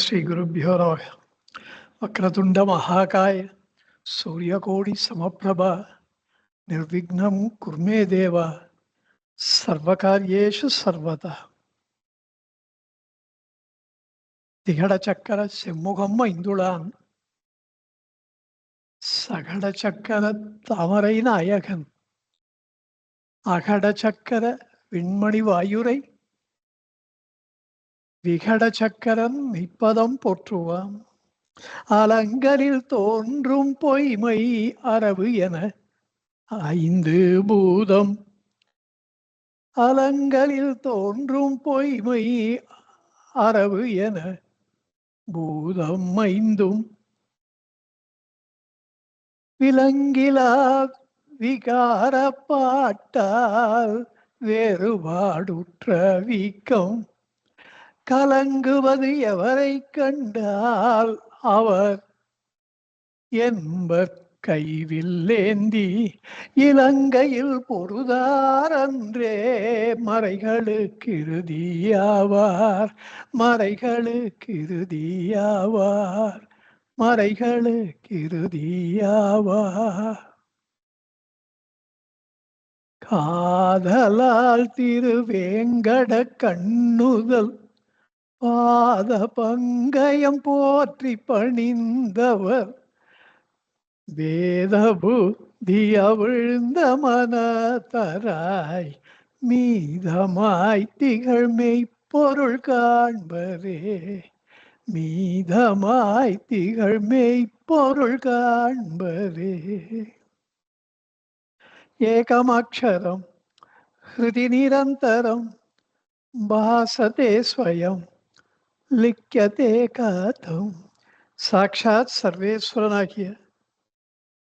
श्री गुरुभ्यो नमः। वक्रतुंड महाकाय सूर्यकोटि समप्रभा निर्विघ्नं कुरु मे देव सर्वकार्येषु सर्वदा. திகடச்சக்கர செம்முகம் ஐந்துளான் சகடச்சக்கர தாமரை நாயகன் அகடச்சக்கர விண்மணி வாயுரை விகடச்சக்கரன் மெய்ப்பதம் போற்றுவான். அலங்கரில் தோன்றும் பொய்மை அரவு என ஐந்து பூதம். அலங்கரில் தோன்றும் பொய்மை அரவு என பூதம் ஐந்தும் விலங்கிலா விகார பாட்டால் வேறுபாடுற்ற வீக்கம் கலங்குவது எவரை கண்டால் அவர் என்பர் கைவில்லேந்தி இலங்கையில் பொருதாரன்றே மறைகளுக்கு இறுதியாவார் மறைகளுக்கு இறுதியாவார் மறைகளுக்கு இறுதியாவார். காதலால் திருவேங்கட கண்ணுதல் பாத பங்கயம் போற்றி பணிந்தவர் வேத புத்தி அவிழ்ந்த மனதராய் மீதமாய் திகழ் மெய்ப்பொருள் காண்பரே மீதமாய் திகழ் மெய்ப்பொருள் காண்பரே. ஏகமக்ஷரம் ஹிருதி நிரந்தரம் பாசதே ஸ்வயம் லிக்யதே கதம். சாட்சாத் சர்வேஸ்வரனாகிய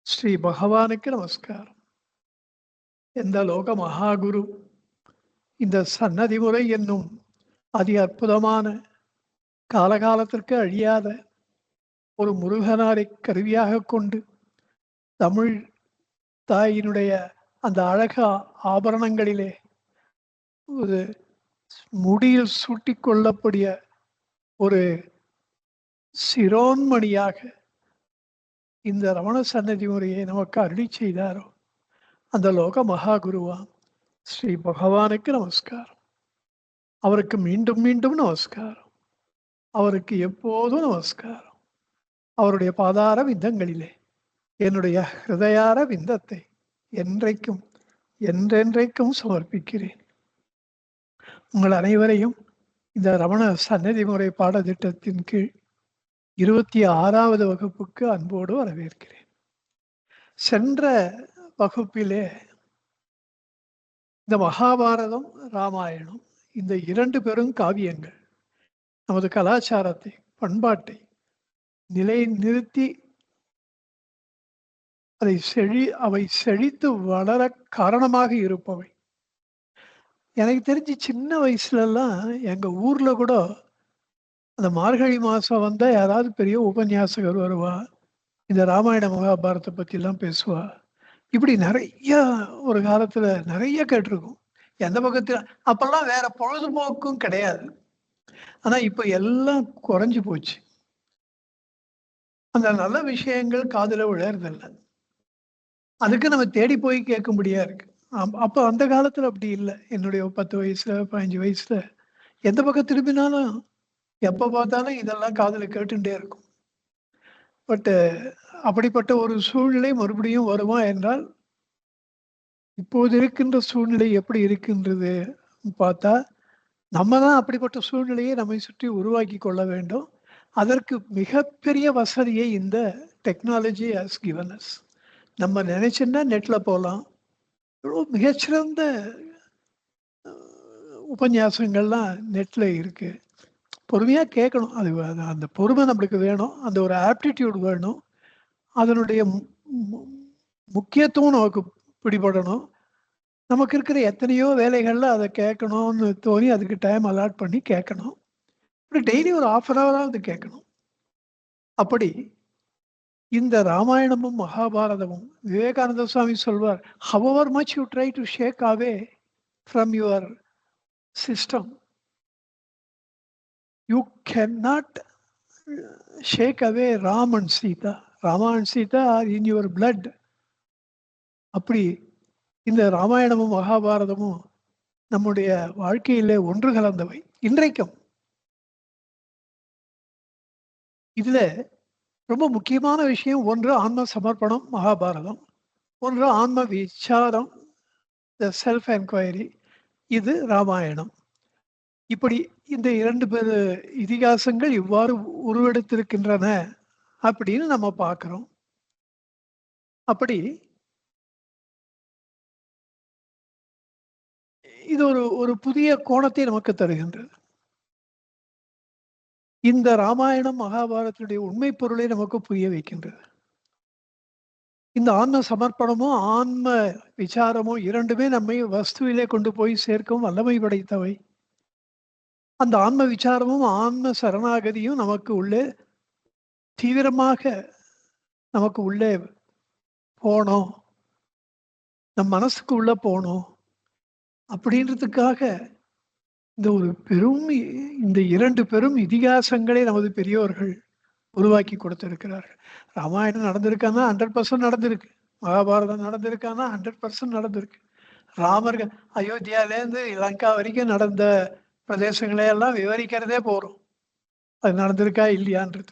ஸ்ரீ பகவானுக்கு நமஸ்காரம். எந்த லோக மகாகுரு இந்த சன்னதி முறை என்னும் அதி அற்புதமான காலகாலத்திற்கு அழியாத ஒரு முருகனாரை கருவியாக கொண்டு தமிழ் தாயினுடைய அந்த அழக ஆபரணங்களிலே ஒரு முடியில் சூட்டி கொள்ளக்கூடிய ஒரு சிரோன்மணியாக இந்த ரமண சன்னதி முறையை நமக்கு அருளி செய்தாரோ அந்த லோக மகாகுருவாம் ஸ்ரீ பகவானுக்கு நமஸ்காரம். அவருக்கு மீண்டும் மீண்டும் நமஸ்காரம். அவருக்கு எப்போதும் நமஸ்காரம். அவருடைய பாதார விந்தங்களிலே என்னுடைய ஹிருதயார விந்தத்தை என்றைக்கும் என்றென்றைக்கும் சமர்ப்பிக்கிறேன். உங்கள் அனைவரையும் இந்த ரமண சன்னதி முறை பாடத்திட்டத்தின் கீழ் 26வது வகுப்புக்கு அன்போடு வரவேற்கிறேன். சென்ற வகுப்பிலே இந்த மகாபாரதம் ராமாயணம் இந்த இரண்டு பெரும் காவியங்கள் நமது கலாச்சாரத்தை பண்பாட்டை நிலைநிறுத்தி அவை செழித்து வளர காரணமாக இருப்பவை. எனக்கு தெரிஞ்சு சின்ன வயசுலலாம் எங்க ஊர்ல கூட அந்த மார்கழி மாசம் வந்தா யாராவது பெரிய உபன்யாசகர் வருவா, இந்த ராமாயண மகாபாரத்தை பத்தி எல்லாம் பேசுவா. இப்படி நிறைய ஒரு காலத்துல நிறைய கேட்டிருக்கும். எந்த பக்கத்துல அப்பெல்லாம் வேற பொழுதுபோக்கும் கிடையாது. ஆனா இப்ப எல்லாம் குறைஞ்சு போச்சு. அந்த நல்ல விஷயங்கள் காதுல விழறதில்லை. அதுக்கு நம்ம தேடி போய் கேட்க முடியா இருக்கு. அப்ப அந்த காலத்துல அப்படி இல்லை. என்னுடைய 10 வயசுல 15 வயசுல எந்த பக்கம் திரும்பினாலும் எப்ப பார்த்தாலும் இதெல்லாம் காதுல கேட்டுட்டே இருக்கும். பட் அப்படிப்பட்ட ஒரு சூழ்நிலை மறுபடியும் வருமா என்றால் இப்போது இருக்கின்ற சூழ்நிலை எப்படி இருக்கின்றது பார்த்தா நம்ம தான் அப்படிப்பட்ட சூழ்நிலையை நம்மை சுற்றி உருவாக்கி கொள்ள வேண்டும். அதற்கு மிகப்பெரிய வசதியை இந்த டெக்னாலஜி ஹஸ் கிவன் அஸ். நம்ம நினைச்சுன்னா நெட்ல போகலாம். மிகச்சிறந்த உபன்யாசங்கள்லாம் நெட்ல இருக்கு. பொறுமையா கேட்கணும். அது அந்த பொறுமை நம்மளுக்கு வேணும். அந்த ஒரு ஆப்டிடியூட் வேணும். அதனுடைய முக்கியத்துவம் நமக்கு பிடிபடணும். நமக்கு இருக்கிற எத்தனையோ வேலைகள்ல அதை கேட்கணும்னு தோணி அதுக்கு டைம் அலாட் பண்ணி கேட்கணும். இப்படி டெய்லி ஒரு 1/2 ஹவராவது கேட்கணும். அப்படி இந்த ராமாயணமும் மகாபாரதமும் விவேகானந்த சுவாமி சொல்வார், however much you try to shake away from your system, you cannot shake away Ram and Sita. Rama and Sita are in your blood. அப்படி இந்த ராமாயணமும் மகாபாரதமும் நம்முடைய வாழ்க்கையிலே ஒன்று கலந்தவை இன்றைக்கும். இதுல ரொம்ப முக்கியமான விஷயம் ஒன்று ஆன்ம சமர்ப்பணம் மகாபாரதம், ஒன்று ஆன்ம விசாரம் த செல்ஃப் என்கொயரி இது ராமாயணம். இப்படி இந்த 2 பேர் இதிகாசங்கள் இவ்வாறு உருவெடுத்திருக்கின்றன அப்படின்னு நம்ம பார்க்கிறோம். அப்படி இது ஒரு புதிய கோணத்தை நமக்கு தருகின்றது. இந்த ராமாயணம் மகாபாரதத்துடைய உண்மை பொருளை நமக்கு புரிய வைக்கின்றது. இந்த ஆன்ம சமர்ப்பணமும் ஆன்ம விசாரமும் இரண்டுமே நம்மை வஸ்துவிலே கொண்டு போய் சேர்க்கும் வல்லமை படைத்தவை. அந்த ஆன்ம விசாரமும் ஆன்ம சரணாகதியும் நமக்கு உள்ளே தீவிரமாக நமக்கு உள்ளே போனோம், நம் மனசுக்கு உள்ள போனோம் அப்படின்றதுக்காக இந்த 2 பெரும் இதிகாசங்களை நமது பெரியோர்கள் உருவாக்கி கொடுத்திருக்கிறார்கள். ராமாயணம் நடந்திருக்கான்னா 100% நடந்திருக்கு. மகாபாரதம் நடந்திருக்கான்னா 100% நடந்திருக்கு. ராமர்கள் அயோத்தியாலேருந்து லங்கா வரைக்கும் நடந்த பிரதேசங்களை எல்லாம் விவரிக்கிறதே போறோம், அது நடந்திருக்கா இல்லையான்றது.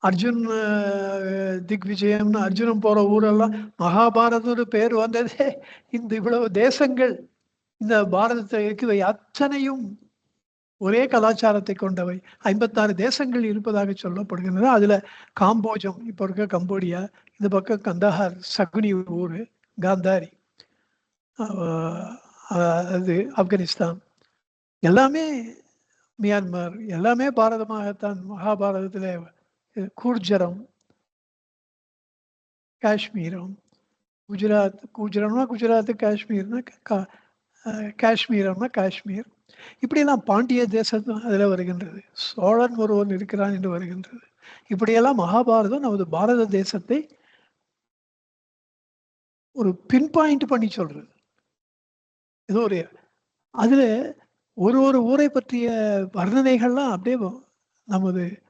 அர்ஜுன் திக்விஜயம்னு அர்ஜுனன் போற ஊரெல்லாம் மகாபாரதம்னு பேர் வந்ததே இந்த இவ்வளவு தேசங்கள் இந்த பாரதத்தில் இருக்கிறவை அத்தனையும் ஒரே கலாச்சாரத்தை கொண்டவை. 56 தேசங்கள் இருப்பதாக சொல்லப்படுகின்றன. அதுல காம்போஜம், இப்போ இருக்க கம்போடியா, இந்த பக்கம் கந்தஹார் சகுனி ஊர், காந்தாரி, அது ஆப்கானிஸ்தான், எல்லாமே மியான்மர், எல்லாமே பாரதமாகத்தான். மகாபாரதத்தில் கூர்ஜரம், காஷ்மீரம், குஜராத்னா காஷ்மீர்னா காஷ்மீரம்னா காஷ்மீர், இப்படியெல்லாம் பாண்டிய தேசம் அதில் வருகின்றது. சோழன் ஒருவன் இருக்கிறான் என்று வருகின்றது. இப்படியெல்லாம் மகாபாரதம் நமது பாரத தேசத்தை ஒரு பின் பாயிண்ட் பண்ணி சொல்றது. ஏதோ அதுல ஒரு ஊரை பற்றிய வர்ணனைகள்லாம் அப்படியே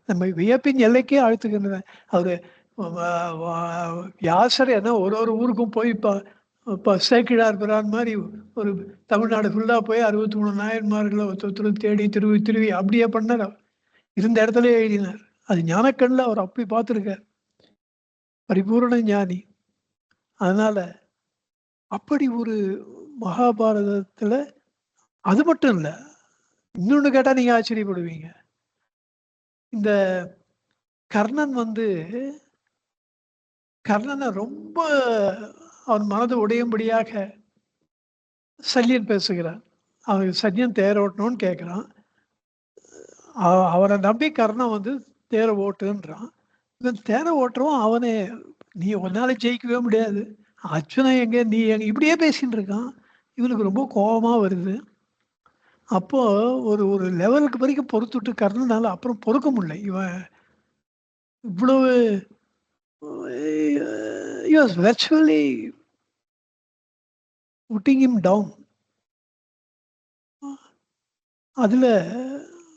நம்ம வியப்பின் எல்லைக்கே அழுத்துகின்றன. அவரு வியாசர் என்ன ஒரு ஊருக்கும் போய் இப்போ சேக்கிழார் பிரான் மாதிரி ஒரு தமிழ்நாடு ஃபுல்லாக போய் 63 நாயன்மார்களை ஒருத்தரும் தேடி திருவி அப்படியே பண்ணார். இருந்த இடத்துல எழுதினார். அது ஞானக்கண்ணில் அவர் அப்படி பார்த்துருக்கார், பரிபூர்ண ஞானி. அதனால அப்படி ஒரு மகாபாரதத்துல அது மட்டும் இல்லை, இன்னொன்று கேட்டால் நீங்கள் ஆச்சரியப்படுவீங்க. இந்த கர்ணனை ரொம்ப அவன் மனது உடையும்படியாக சல்லியன் பேசுகிறான். அவனுக்கு சல்லியன் தேரோட்டணும்னு கேட்குறான். அவனை நம்பி கர்ணன் தேரை ஓட்டுன்றான். இவன் தேரை ஓட்டுறவும் அவனே, நீ ஒன்னால ஜெயிக்கவே முடியாது, அர்ஜுனன் எங்க நீ எங்க, இப்படியே பேசின்னு இருக்கான். இவனுக்கு ரொம்ப கோபமா வருது. அப்போ ஒரு லெவலுக்கு வரைக்கும் பொறுத்துட்டு கர்ணனால அப்புறம் பொறுக்க முடியல. இவன் இவ்வளவு he was virtually putting him down. அதுல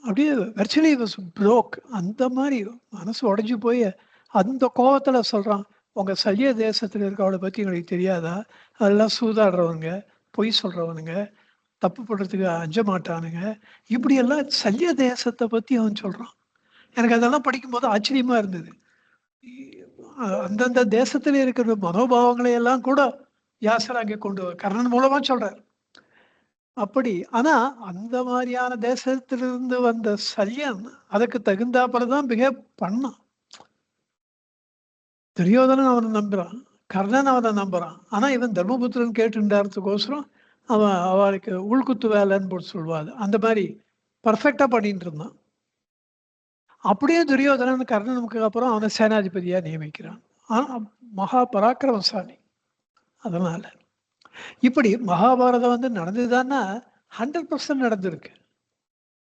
அப்படியே virtually was broke. அந்த மாதிரி மனசு உடைஞ்சு போய் அந்த கோபத்துல சொல்றான், உங்க சல்லிய தேசத்துல இருக்கவளை பத்தி உங்களுக்கு தெரியாதா? அதெல்லாம் சூதாடுறவங்க, பொய் சொல்றவனுங்க, தப்பு பண்றதுக்கு அஞ்ச மாட்டானுங்க, இப்படியெல்லாம் சல்லிய தேசத்தை பத்தி அவன் சொல்றான். எனக்கு அதெல்லாம் படிக்கும்போது ஆச்சரியமா இருந்தது. அந்தந்த தேசத்துல இருக்கிற மனோபாவங்களை எல்லாம் கூட வியாசர் அங்கே கொண்டு கர்ணன் மூலமா சொல்றார். அப்படி ஆனா அந்த மாதிரியான தேசத்திலிருந்து வந்த சல்யன் அதுக்கு தகுந்தாப்புலதான் பிஹேவ் பண்ணான். துரியோதனன் அவனை நம்புறான், கர்ணன் அவனை நம்புறான். ஆனா இவன் தர்மபுத்திரன் கேட்டுன்றதுக்கோசரம் அவன் அவளுக்கு உள்குத்து வேலைன்னு போட்டு சொல்லுவாது. அந்த மாதிரி பர்ஃபெக்டா பண்ணிட்டு இருந்தான். அப்படியே துரியோதனன் கர்ணனுக்கு அப்புறம் அவனை சேனாதிபதியா நியமிக்கிறான். ஆனா மகா பராக்கிரமசாலி. அதனால இப்படி மகாபாரதம் நடந்ததுதான்னா 100% நடந்திருக்கு.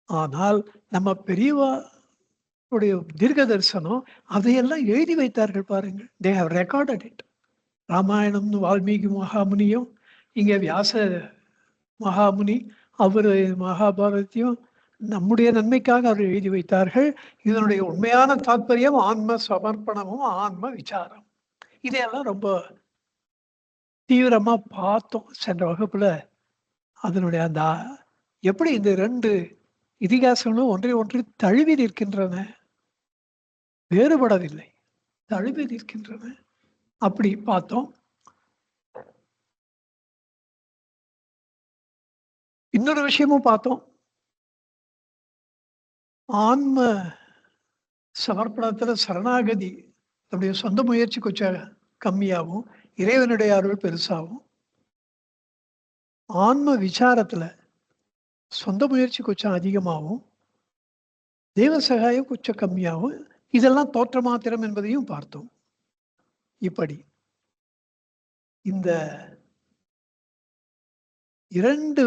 ஆனால் நம்ம பெரியவாருடைய தீர்க்க தரிசனம் அதையெல்லாம் எழுதி வைத்தார்கள் பாருங்கள். They have recorded it. ராமாயணம்னு வால்மீகி மகாமுனியும், இங்க வியாச மகாமுனி அவர் மகாபாரதத்தையும் நம்முடைய நன்மைக்காக அவர்கள் எழுதி வைத்தார்கள். இதனுடைய உண்மையான தாத்பரியம் ஆன்ம சமர்ப்பணமும், ஆன்ம விசாரம். இதையெல்லாம் ரொம்ப தீவிரமா பார்த்தோம் சென்ற வகுப்புல. அதனுடைய அந்த எப்படி இந்த 2 இதிகாசங்களும் ஒன்றை ஒன்று தழுவி நிற்கின்றன, வேறுபடவில்லை. தழுவி நிற்கின்றன. அப்படி பார்த்தோம். இன்னொரு விஷயமும் பார்த்தோம். ஆன்ம சமர்ப்பணத்துல சரணாகதி நம்முடைய சொந்த முயற்சி கொஞ்சம் கம்மியாகவும், இறைவனுடைய அருள் பெருசாகும். ஆன்ம விசாரத்துல சொந்த முயற்சி கொஞ்சம் அதிகமாகவும், தெய்வ சகாயம் கொஞ்சம் கம்மியாகும். இதெல்லாம் தோற்ற மாத்திரம் என்பதையும் பார்த்தோம். இப்படி இந்த 2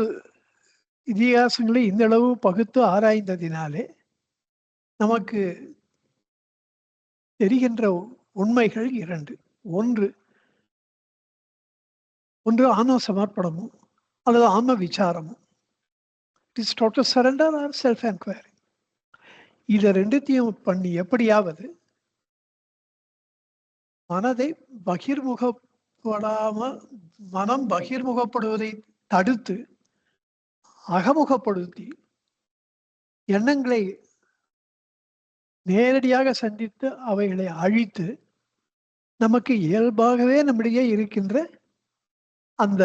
இதிகாசங்களை இந்த அளவு பகுத்து ஆராய்ந்ததினாலே நமக்கு தெரிகின்ற உண்மைகள் 2. ஒன்று ஆன்ம சமர்ப்பணமும் அல்லது ஆன்ம விசாரமும். It is total surrender or self enquiry. இதை 2த்தையும் பண்ணி எப்படியாவது மனதை மனம் பகிர்முகப்படுவதை தடுத்து அகமுகப்படுத்தி எண்ணங்களை நேரடியாக சந்தித்து அவைகளை அழித்து நமக்கு இயல்பாகவே நம்மிடையே இருக்கின்ற அந்த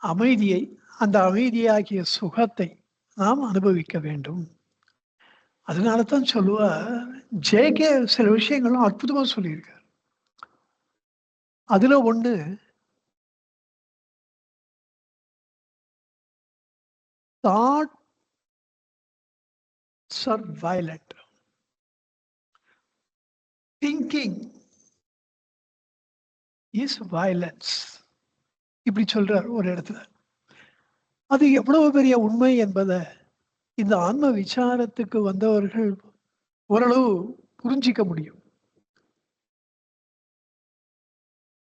அமைதியை, அந்த அமைதியாகிய சுகத்தை நாம் அனுபவிக்க வேண்டும். அதனால தான் சொல்லுவார், ஜேகே சில விஷயங்களும் அற்புதமா சொல்லியிருக்கார். அதுல ஒண்ணு, thoughts are violent. Thinking is violence. இப்படி சொல்றார் ஒரு இடத்துல. அது எவ்வளவு பெரிய உண்மை என்பதை இந்த ஆன்ம விசாரத்துக்கு வந்தவர்கள் ஓரளவு புரிஞ்சிக்க முடியும்.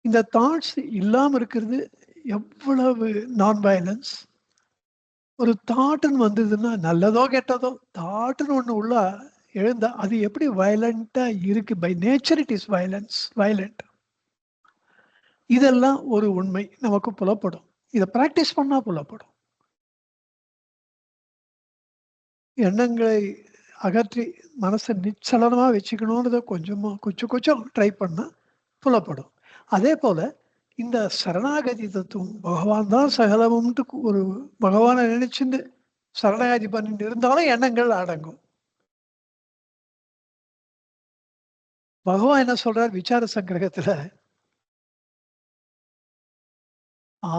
இந்த தாட்ஸ் இல்லாம இருக்கிறது எவ்வளவு நான் வயலன்ஸ். ஒரு தாட்டுன்னு வந்ததுன்னா, நல்லதோ கெட்டதோ தாட்டுன்னு ஒண்ணு உள்ள எழுந்தா அது எப்படி வயலண்டா இருக்கு. By nature it is violent. இதெல்லாம் ஒரு உண்மை நமக்கு புலப்படும். இதை பிராக்டிஸ் பண்ணா புலப்படும். எண்ணங்களை அகற்றி மனசை நிச்சலனமா வச்சுக்கணும்ன்றத கொஞ்சம் ட்ரை பண்ணா புலப்படும். அதே போல இந்த சரணாகதி தத்துவம், பகவான் தான் சகலமும்ட்டு ஒரு பகவானை நினைச்சுட்டு சரணாகதி பண்ணிட்டு இருந்தாலும் எண்ணங்கள் அடங்கும். பகவான் என்ன சொல்றார் விசார சங்கிரகத்துல,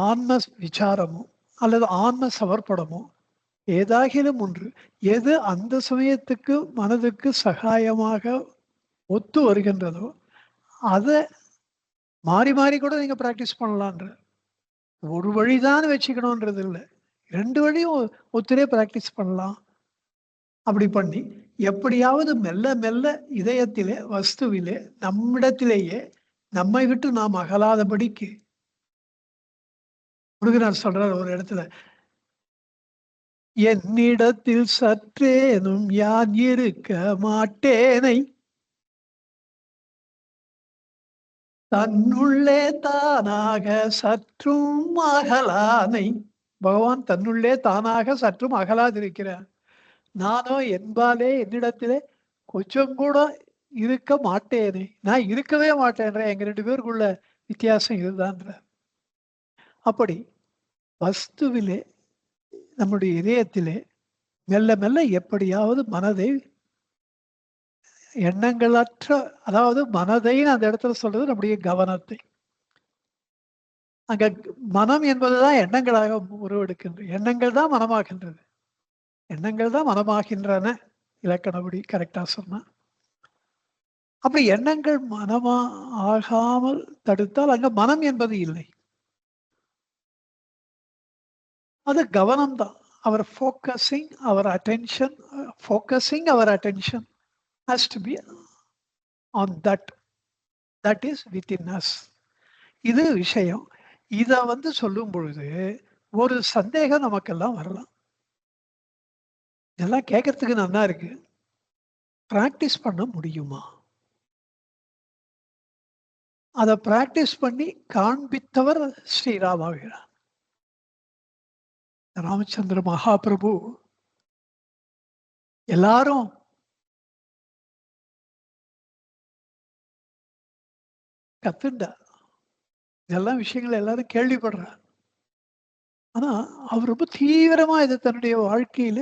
ஆன்ம விசாரமும் அல்லது ஆன்ம சமர்ப்பணமும் ஏதாகிலும் ஒன்று எது அந்த சமயத்துக்கு மனதுக்கு சகாயமாக ஒத்து வருகின்றதோ அதை மாறி மாறி கூட நீங்க பிராக்டிஸ் பண்ணலான்ற. ஒரு வழிதான் வச்சுக்கணும்ன்றது இல்லை, 2 வழியும் ஒத்துரே பிராக்டிஸ் பண்ணலாம். அப்படி பண்ணி எப்படியாவது மெல்ல மெல்ல இதயத்திலே வஸ்துவிலே நம்மிடத்திலேயே நம்மை விட்டு நாம் அகலாதபடிக்கு முருகனார் சொல்றார் ஒரு இடத்துல, என்னிடத்தில் சற்றேனும் யான் இருக்க மாட்டேனை தன்னுள்ளே தானாக சற்றும் அகலானை. பகவான் தன்னுள்ளே தானாக சற்றும் அகலாதிருக்கிறார். நானோ என்பாலே என்னிடத்திலே கொஞ்சம் கூட இருக்க மாட்டேனே, நான் இருக்கவே மாட்டேன்ற. எங்க 2 பேருக்குள்ள வித்தியாசம் இதுதான்ற. அப்படி வஸ்துவிலே நம்முடைய இதயத்திலே மெல்ல மெல்ல எப்படியாவது மனதை எண்ணங்களற்ற, அதாவது மனதை அந்த இடத்துல சொல்றது நம்முடைய கவனத்தை. அங்க மனம் என்பதுதான் எண்ணங்களாக உருவெடுக்கின்றது. எண்ணங்கள் தான் மனமாகின்றது. எண்ணங்கள் தான் மனமாகின்றன, இலக்கணப்படி கரெக்டா சொன்னா. அப்படி எண்ணங்கள் மனமா ஆகாமல் தடுத்தால் அங்க மனம் என்பது இல்லை, அது கவனம் தான். அவர் focusing our attention has to be on that is within us. இது விஷயம். இத சொல்லும் பொழுது ஒரு சந்தேகம் நமக்கெல்லாம் வரலாம். இதெல்லாம் கேட்கறதுக்கு நல்லா இருக்கு. பிராக்டிஸ் பண்ண முடியுமா? அத பிராக்டிஸ் பண்ணி காண்பித்தவர் ஸ்ரீராமாகிறார். ராமச்சந்திர மகாபிரபு எல்லாரும் கத்துண்டார். இதெல்லாம் விஷயங்கள் எல்லாரும் கேள்விப்படுறார். ஆனா, அவர் ரொம்ப தீவிரமா இத தன்னுடைய வாழ்க்கையில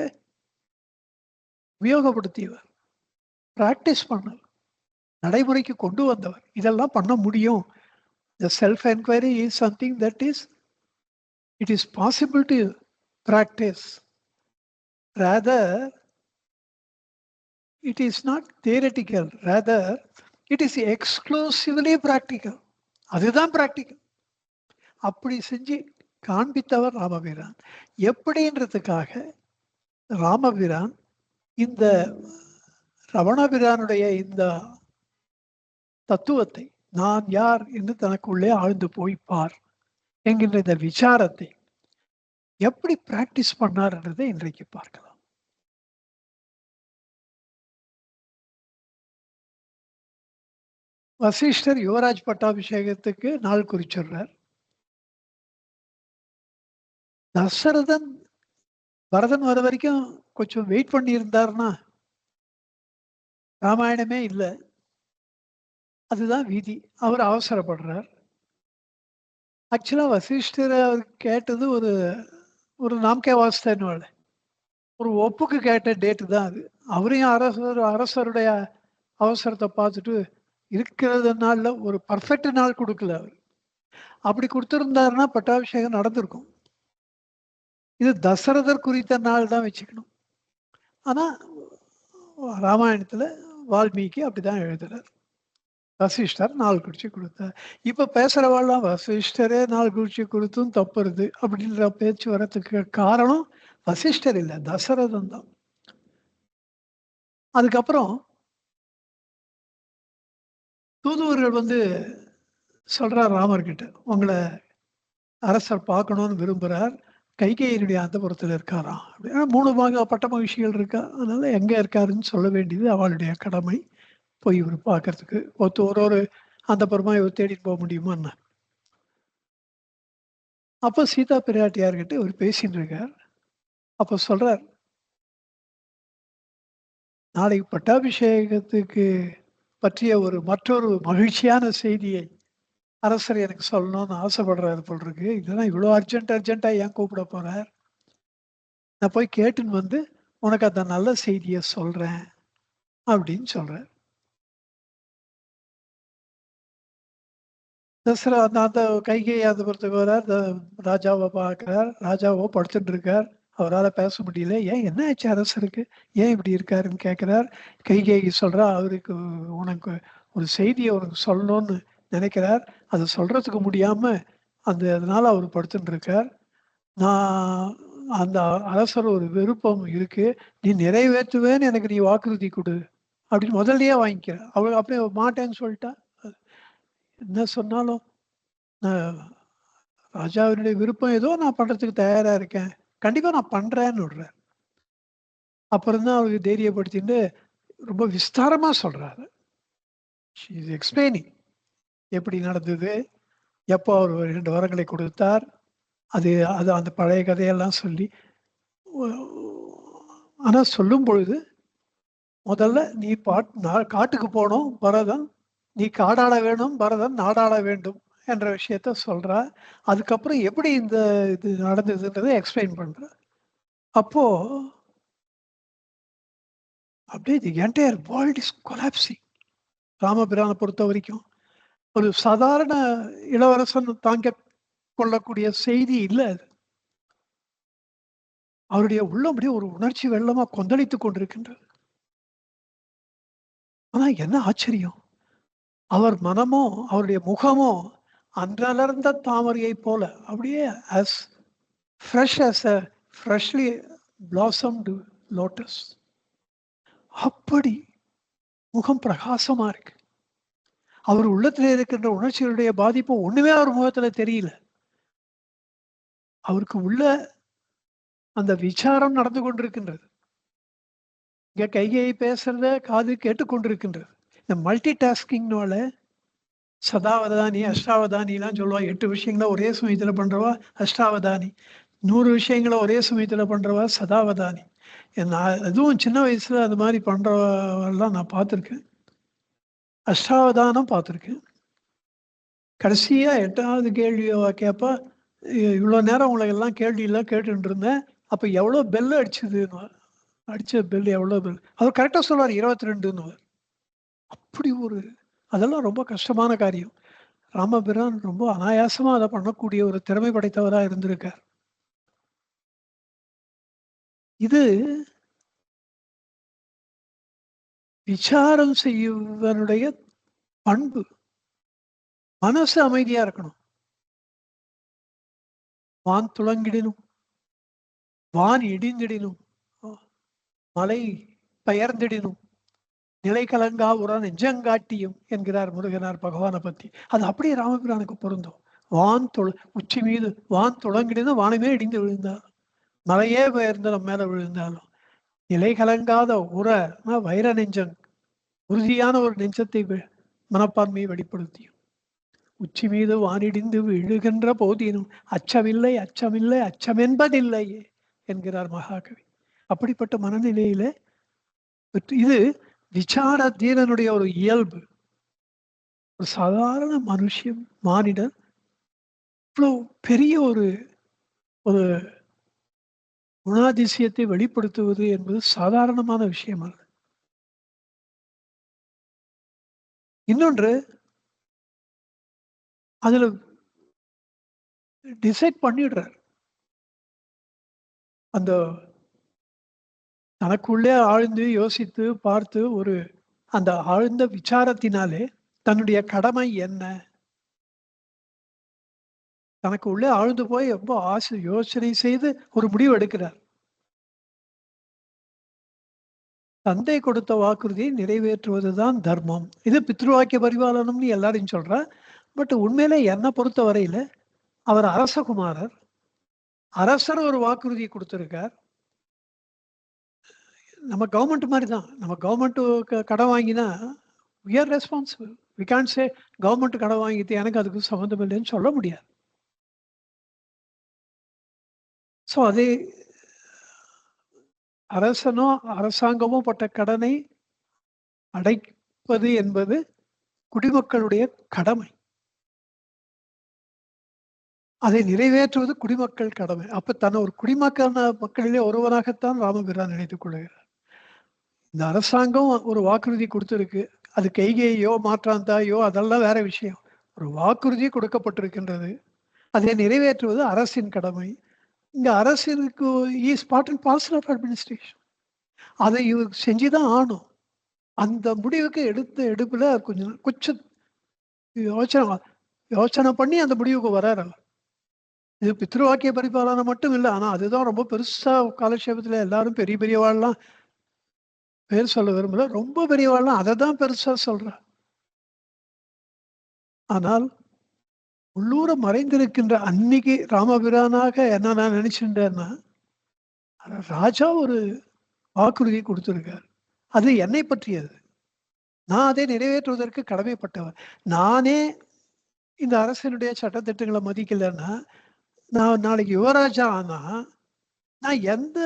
உபயோகப்படுத்தியவர். பிராக்டிஸ் பண்ணவர். நடைமுறைக்கு கொண்டு வந்தவர். இதெல்லாம் பண்ண முடியும். The self-enquiry is something that it is possible to practice. Rather, it is not theoretical. Rather, it is exclusively practical. அதுதான் practical. அப்படி செஞ்சு காண்பித்தவர் ராமபிரான். எப்படின்றதுக்காக ராமபிரான் இந்த ரமணபிரானுடைய இந்த தத்துவத்தை நான் யார் என்று தனக்குள்ளே ஆழ்ந்து போய் பார் என்கின்ற இந்த விசாரத்தை எப்படி பிராக்டிஸ் பண்ணார் என்றதை இன்றைக்கு பார்க்கலாம். வசிஷ்டர் யுவராஜ் பட்டாபிஷேகத்துக்கு நாள் குறிச்சிடுறார். தசரதன் பரதன் வர வரைக்கும் கொஞ்சம் வெயிட் பண்ணி இருந்தாருன்னா ராமாயணமே இல்லை. அதுதான் விதி. அவர் அவசரப்படுறார். ஆக்சுவலா வசிஷ்டர் அவர் கேட்டது ஒரு ஒரு நாம்கே வாஸ்தன்னு ஒரு ஒப்புக்கு கேட்ட டேட்டு தான் அது. அவரையும் அரசருடைய அவசரத்தை பார்த்துட்டு இருக்கிறது நாள்ல ஒரு பர்ஃபெக்ட் நாள் கொடுக்கல அவர். அப்படி கொடுத்திருந்தாருன்னா பட்டாபிஷேகம் நடந்திருக்கும். இது தசரதர் குறித்த நாள் தான் வச்சுக்கணும். ஆனா ராமாயணத்துல வால்மீகி அப்படிதான் எழுதுறார். வசிஷ்டர் நாள் குறிச்சு கொடுத்தார். இப்ப பேசுறவாள்லாம் வசிஷ்டரே நாள் குறிச்சு கொடுத்தும் தப்புறது அப்படின்ற பேச்சு வரத்துக்கு காரணம் வசிஷ்டர் இல்லை, தசரதன் தான். அதுக்கப்புறம் தூதுவர்கள் சொல்றார் ராமர்கிட்ட, உங்களை அரசர் பார்க்கணும்னு விரும்புறார். கைகேயினுடைய அந்தபுரத்தில் இருக்காராம். அப்படின்னா 3 பட்ட மகிழ்ச்சிகள் இருக்கா. அதனால எங்க இருக்காருன்னு சொல்ல வேண்டியது அவளுடைய கடமை. போய் இவர் பார்க்கறதுக்கு ஒரு அந்த புறமா இவர் தேடிட்டு போக முடியுமா? அப்ப சீதா பிராட்டியார்கிட்ட இவர் பேசிட்டு இருக்கார். அப்ப சொல்றார், நாளைக்கு பட்டாபிஷேகத்துக்கு பற்றிய மற்றொரு மகிழ்ச்சியான செய்தியை அரசர் எனக்கு சொல்லணும்னு ஆசைப்படுறாரு போல் இருக்கு. இதெல்லாம் இவ்வளோ அர்ஜென்ட்டா ஏன் கூப்பிட போறார்? நான் போய் கேட்டுன்னு உனக்கு அந்த நல்ல செய்தியை சொல்றேன் அப்படின்னு சொல்றார். தசரா அந்த கைகேயி அந்தபுரத்துக்கு வரார். ராஜாவை பார்க்கிறார். ராஜாவோ படுத்துட்டு இருக்கார். அவரால் பேச முடியல. ஏன் என்ன ஆச்சு அரசருக்கு, ஏன் இப்படி இருக்காருன்னு கேட்கிறார். கைகேயி சொல்றா, அவருக்கு உனக்கு ஒரு செய்தியை உனக்கு சொல்லணும்னு நினைக்கிறார். அதை சொல்றதுக்கு முடியாம அதனால அவர் படுத்துட்டு இருக்கார். நான் அந்த அரசர் ஒரு விருப்பம் இருக்கு, நீ நிறைவேற்றுவேன்னு எனக்கு நீ வாக்குறுதி கொடு அப்படின்னு முதல்லயே வாங்கிக்கிற. அவள் அப்படியே மாட்டேன்னு சொல்லிட்டா. என்ன சொன்னாலும் ராஜாவினுடைய விருப்பம் ஏதோ நான் பண்றதுக்கு தயாரா இருக்கேன், கண்டிப்பா நான் பண்றேன்னு விடுறார். அப்புறம் தான் அவருக்கு தைரியப்படுத்திட்டு ரொம்ப விஸ்தாரமா சொல்றாரு. எக்ஸ்பிளைனிங் எப்படி நடந்தது, எப்போ அவர் 2 வரங்களை கொடுத்தார், அது அந்த பழைய கதையெல்லாம் சொல்லி. ஆனா சொல்லும் பொழுது முதல்ல நீ காட்டுக்கு போனோம் பரதன், நீ காடாள வேணும், பரதன் நாடாள வேண்டும் என்ற விஷயத்த சொல்றா. அதுக்கப்புறம் எப்படி இது நடந்ததுன்றதை எக்ஸ்பிளைன் பண்ற. அப்போ அப்படியே the entire world is collapsing. ராமபிரானை பொறுத்த வரைக்கும் ஒரு சாதாரண இளவரசன் தாங்க கொள்ளக்கூடிய செய்தி இல்லை அது. அவருடைய உள்ளம் அப்படியே ஒரு உணர்ச்சி வெள்ளமா கொந்தளித்துக் கொண்டிருக்கின்றது. ஆனா என்ன ஆச்சரியம், அவர் மனமோ அவருடைய முகமோ அன்றலர்ந்த தாமரையை போல அப்படியே as fresh as a freshly blossomed lotus. அப்படி முகம் பிரகாசமா இருக்கு. அவர் உள்ளத்துல இருக்கின்ற உணர்ச்சிகளுடைய பாதிப்பு ஒண்ணுமே அவர் முகத்துல தெரியல. அவருக்கு உள்ள அந்த விசாரம் நடந்து கொண்டிருக்கின்றது. இங்க கைகேயி பேசுறத காது கேட்டுக்கொண்டிருக்கின்றது. இந்த மல்டி டாஸ்கிங்னால சதாவதானி, அஷ்டாவதானிலாம் சொல்லுவா. 8 விஷயங்கள ஒரே சமயத்துல பண்றவா அஷ்டாவதானி. 100 விஷயங்கள ஒரே சமயத்துல பண்றவா சதாவதானி. நான் அதுவும் சின்ன வயசுல அது மாரி பண்றவல்லாம் நான் பார்த்துருக்கேன். அஷ்டாவதானம் பார்த்துருக்கேன். கடைசியா 8வது கேள்வி அவ கேட்பா, இவ்ளோ நேரம் உங்கள எல்லாம் கேள்விலாம் கேட்டுட்டு இருந்தேன். அப்ப எவ்வளோ பெல் அடிச்சதுன்னுவா. அடிச்ச பெல் எவ்வளோ பெல்? அவர் கரெக்ட்டா சொல்லுவாரு 22ன்னுவாரு. அப்படி ஒரு அதெல்லாம் ரொம்ப கஷ்டமான காரியம். ராமபிரான் ரொம்ப அனாயாசமா அத பண்ணக்கூடிய ஒரு திறமை படைத்தவரா இருந்திருக்கார். இது விசாரம் செய்பவனுடைய பண்பு. மனசு அமைதியா இருக்கணும். வான் துலங்கிடினும், வான் இடிந்திடினும், மலை பெயர்ந்திடினும், நிலை கலங்கா உற நெஞ்சங்காட்டியும் என்கிறார் முருகனார் பகவான பத்தி. அது அப்படியே ராமபிரானுக்கு பொருந்தும். வான் தொழ உச்சி மீது வான் துலங்கிடினும் வானமே இடிந்து விழுந்தார். மலையே பெயர்ந்து நம்ம மேல விழுந்தாலும் நிலை கலங்காத உற வைர நெஞ்சம் உறுதியான ஒரு நெஞ்சத்தை மனப்பான்மையை வெளிப்படுத்தியும் உச்சி மீது வானிடிந்து விழுகின்ற போதினும் அச்சமில்லை அச்சமில்லை அச்சமென்பதில்லையே என்கிறார் மகாகவி. அப்படிப்பட்ட மனநிலையில இது விசார தீரனுடைய ஒரு இயல்பு. ஒரு சாதாரண மனுஷன் மானிடன் இவ்வளவு பெரிய ஒரு ஒரு குணாதிசயத்தை வெளிப்படுத்துவது என்பது சாதாரணமான விஷயம் அல்ல. இன்னொன்று அதுல டிசைட் பண்ணிடுறார். அந்த தனக்குள்ளே ஆழ்ந்து யோசித்து பார்த்து ஒரு அந்த ஆழ்ந்த விசாரத்தினாலே தன்னுடைய கடமை என்ன, தனக்கு உள்ளே ஆழ்ந்து போய் ரொம்ப யோசனை செய்து ஒரு முடிவு எடுக்கிறார். தந்தை கொடுத்த வாக்குறுதியை நிறைவேற்றுவதுதான் தர்மம். இது பித்ருவாக்கிய பரிபாலனம்னு எல்லாரையும் சொல்றா. பட் உண்மையிலே என்ன பொறுத்த வரையில அவர் அரசகுமாரர். அரசர் ஒரு வாக்குறுதியை கொடுத்திருக்கார். நம்ம கவர்மெண்ட் மாரி தான். நம்ம கவர்மெண்ட் கடன் வாங்கினா we are responsible. We can't say government கடன் வாங்கிட்டு எனக்கு அதுக்கு சம்மந்தம் இல்லைன்னு சொல்ல முடியாது. ஸோ அதே அரசனோ அரசாங்கமோ பட்ட கடனை அடைப்பது என்பது குடிமக்களுடைய கடமை. அதை நிறைவேற்றுவது குடிமக்கள் கடமை. அப்ப தன்னை ஒரு மக்களிலே ஒருவராகத்தான் ராமபிரான் நினைத்துக் கொள்கிறார். இந்த அரசாங்கம் ஒரு வாக்குறுதி கொடுத்திருக்கு. அது கைகேயியோ மாற்றாந்தாயோ அதெல்லாம் வேற விஷயம். ஒரு வாக்குறுதி கொடுக்கப்பட்டிருக்கின்றது. அதை நிறைவேற்றுவது அரசின் கடமை. இங்க அரசிற்கு is part and parcel of administration. அதை இவர் செஞ்சுதான் ஆகணும். அந்த முடிவுக்கு எடுப்புல கொஞ்சம் யோசனை யோசனை பண்ணி அந்த முடிவுக்கு வர்றாரு. இது பித்ருவாக்கிய பரிபாலனம் மட்டும் இல்ல. ஆனா அதுதான் ரொம்ப பெருசா காலக்ஷேபத்துல எல்லாரும் பெரிய பெரியவாள்லாம் பேர் சொல்ல விரும்பல. ரொம்ப பெரியவாள்லாம் அதை தான் பெருசா சொல்றா. ஆனால் உள்ளூர மறைந்திருக்கின்ற அன்னைக்கு ராமபிரானாக என்ன நான் நினைச்சுட்டேன்னா, ராஜா ஒரு வாக்குறுதி கொடுத்திருக்கார். அது என்னை பற்றியது. நான் அதை நிறைவேற்றுவதற்கு கடமைப்பட்டவர். நானே இந்த அரசினுடைய சட்டத்திட்டங்களை மதிக்கலைன்னா, நான் நாளைக்கு யுவராஜா ஆனா, நான் எந்த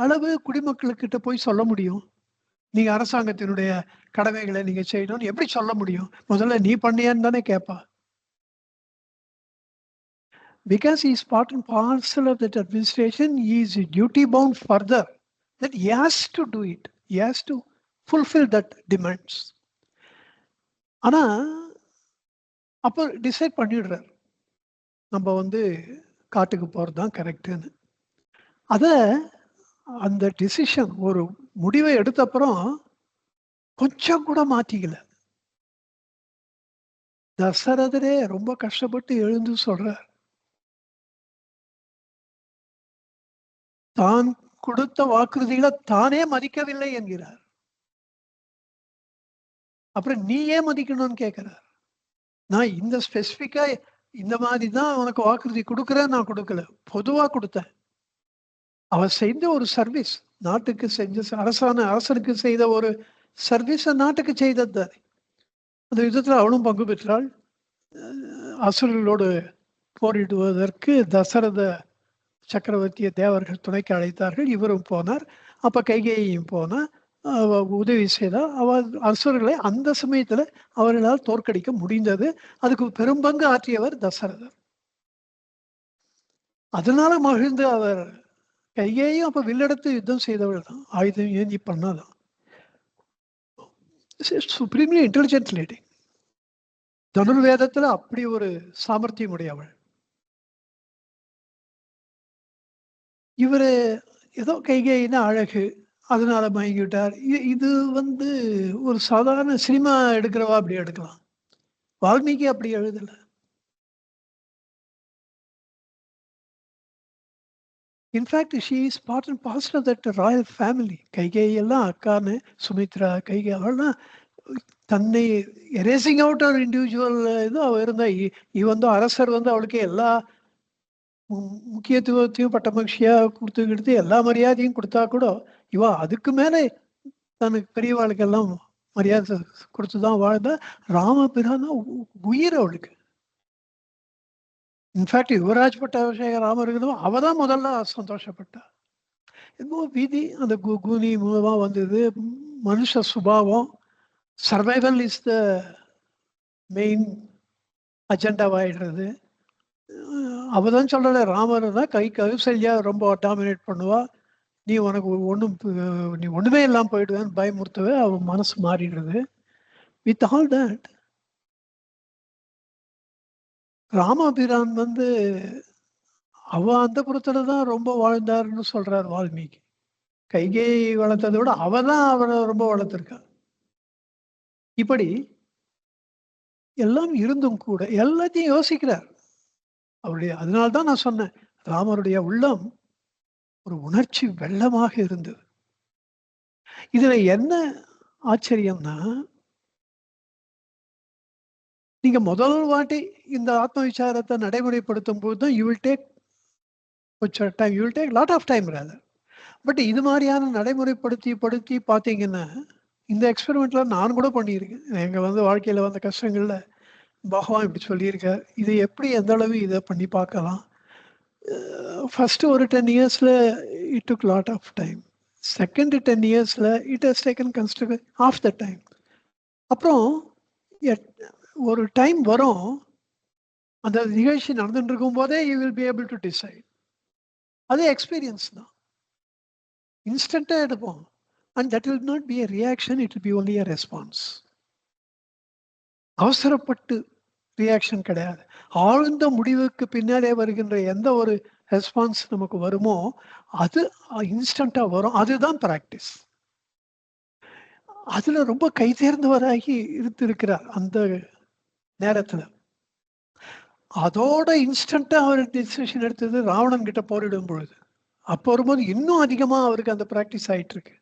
அளவு குடிமக்களுக்கிட்ட போய் சொல்ல முடியும்? நீங்க அரசாங்கத்தினுடைய கடமைகளை நீங்க செய்யணும்னு எப்படி சொல்ல முடியும்? முதல்ல நீ பண்ணியான்னு தானே கேட்பா. Because he is part and parcel of that administration, he is duty bound further that he has to do it. He has to fulfill that demands. ஆனா அப்போ டிசைட் பண்ணிடுறார். நம்ம காட்டுக்கு போறது தான் கரெக்ட்ன்னு. அத அந்த டிசிஷன் ஒரு முடிவை எடுத்த அப்புறம் கொஞ்சம் கூட மாத்திக்கல. தசரதரே ரொம்ப கஷ்டப்பட்டு எழுந்து சொல்றார். தான் கொடுத்த வாக்குறுதிகளை தானே மதிக்கவில்லை என்கிறார். அப்புறம் நீ ஏன் மதிக்கணும்னு கேட்கிறார். நான் இந்த ஸ்பெசிபிக்கா இந்த மாதிரி தான் உனக்கு வாக்குறுதி கொடுக்குறேன், நான் கொடுக்கல. பொதுவா கொடுத்தேன். அவர் செய்த ஒரு சர்வீஸ், நாட்டுக்கு செஞ்ச அரசனுக்கு செய்த ஒரு சர்வீஸ் நாட்டுக்கு செய்தது தானே. அந்த யுத்தத்தில் அவளும் பங்கு பெற்றாள். அசுரர்களோடு போரிடுவதற்கு தசரத சக்கரவர்த்திய தேவர்கள் துணைக்கு அழைத்தார்கள். இவரும் போனார். அப்ப கைகேயும் போனா உதவி செய்தா. அவர் அசுரர்களை அந்த சமயத்துல அவர்களால் தோற்கடிக்க முடிந்தது. அதுக்கு பெரும்பங்கு ஆற்றியவர் தசரதர். அதனால மகிழ்ந்து அவர் கைகேயும் அப்ப வில்லெடுத்து யுத்தம் செய்தவள் தான், ஆயுதம் ஏந்தி பண்ணாதான். Supremely intelligent lady. தனுர்வேதத்துல அப்படி ஒரு சாமர்த்தியம் உடையவள். இவரு ஏதோ கைகேயின்னா அழகு, அதனால மயங்கிவிட்டார். இது ஒரு சாதாரண சினிமா எடுக்கிறவா அப்படி எடுக்கலாம். வால்மீகி அப்படி எழுதல. In fact she is part and parcel of that royal family. Kaikeyi எல்லாம் அக்கான்னு, சுமித்ரா, கைகே அவள்லாம் தன்னை எரேசிங் அவுட் ஒரு இண்டிவிஜுவல் இது அவ இருந்தா. அரசர் அவளுக்கு எல்லா முக்கியத்துவத்தையும் பட்ட மகிழ்ச்சியா கொடுத்து எல்லா மரியாதையும் கொடுத்தா கூட அதுக்கு மேலே தனக்கு பெரியவாளுக்கெல்லாம் மரியாதை கொடுத்துதான் வாழ்ந்தா. ராமபிரான உயிர் அவளுக்கு. இன்ஃபேக்ட் யுவராஜ் பட்டாபிஷேக ராமர் இருக்கணும், அவதான் முதல்ல சந்தோஷப்பட்டா. என்னமோ விதி அந்த குனி மூலமா வந்தது. மனுஷ சுபாவம், சர்வைவல் இஸ் த மெயின் அஜெண்டாவாயிடுறது. அவதான் சொல்லல, ராமர் தான் கௌசல்யா ரொம்ப டாமினேட் பண்ணுவா, நீ ஒண்ணுமே இல்லாம போயிடுவேன்னு பயமுறுத்தவே அவன் மனசு மாறிடுறது. வித் ஆல் தட் ராமாபிரான் அவ அந்த புறத்துலதான் ரொம்ப வாழ்ந்தாருன்னு சொல்றார் வால்மீகி. கைகேயி வளர்த்ததை விட அவதான் அவரை ரொம்ப வளர்த்திருக்கா. இப்படி எல்லாம் இருந்தும் கூட எல்லாத்தையும் யோசிக்கிறார் அவருடைய. அதனால்தான் நான் சொன்னேன், ராமருடைய உள்ளம் ஒரு உணர்ச்சி வெள்ளமாக இருந்தது. இதுல என்ன ஆச்சரியம்னா, நீங்க முதல் வாட்டி இந்த ஆத்ம விசாரத்தை நடைமுறைப்படுத்தும் போதுதான் you will take time, you will take lot of time rather. But இது மாதிரியான நடைமுறைப்படுத்தி பார்த்தீங்கன்னா, இந்த எக்ஸ்பெரிமெண்ட்ல நான் கூட பண்ணியிருக்கேன். எங்க வாழ்க்கையில வந்த கஷ்டங்கள்ல பகவான் இப்படி சொல்லியிருக்கார், இது எப்படி எந்த அளவு இதை பண்ணி பார்க்கலாம். ஃபர்ஸ்ட் ஒரு 10 yearsல it took lot of time. Second 10 yearsல it has taken consider of the time. அப்புறம் ஒரு டைம் வரும், அந்த நிகழ்ச்சி நடந்துட்டு இருக்கும் போதே you will be able to decide. அது எக்ஸ்பீரியன்ஸ் தான், இன்ஸ்டன்டா எடுப்போம். And that will not be a reaction, it will be only a response. அவசரப்பட்டு ரியாக்ஷன் கிடையாது. ஆழ்ந்த முடிவுக்கு பின்னாலே வருகின்ற எந்த ஒரு ரெஸ்பான்ஸ் நமக்கு வருமோ அது இன்ஸ்டன்டா வரும். அதுதான் பிராக்டிஸ். அதுல ரொம்ப கை தேர்ந்தவராகி இருந்திருக்கிறார் அந்த நேரத்துல. அதோட இன்ஸ்டன்டா அவர் டிசிஷன் எடுத்தது ராவணன் கிட்ட போரிடும் பொழுது. அப்போ வரும்போது இன்னும் அதிகமா அவருக்கு அந்த பிராக்டிஸ் ஆயிட்டு இருக்கு.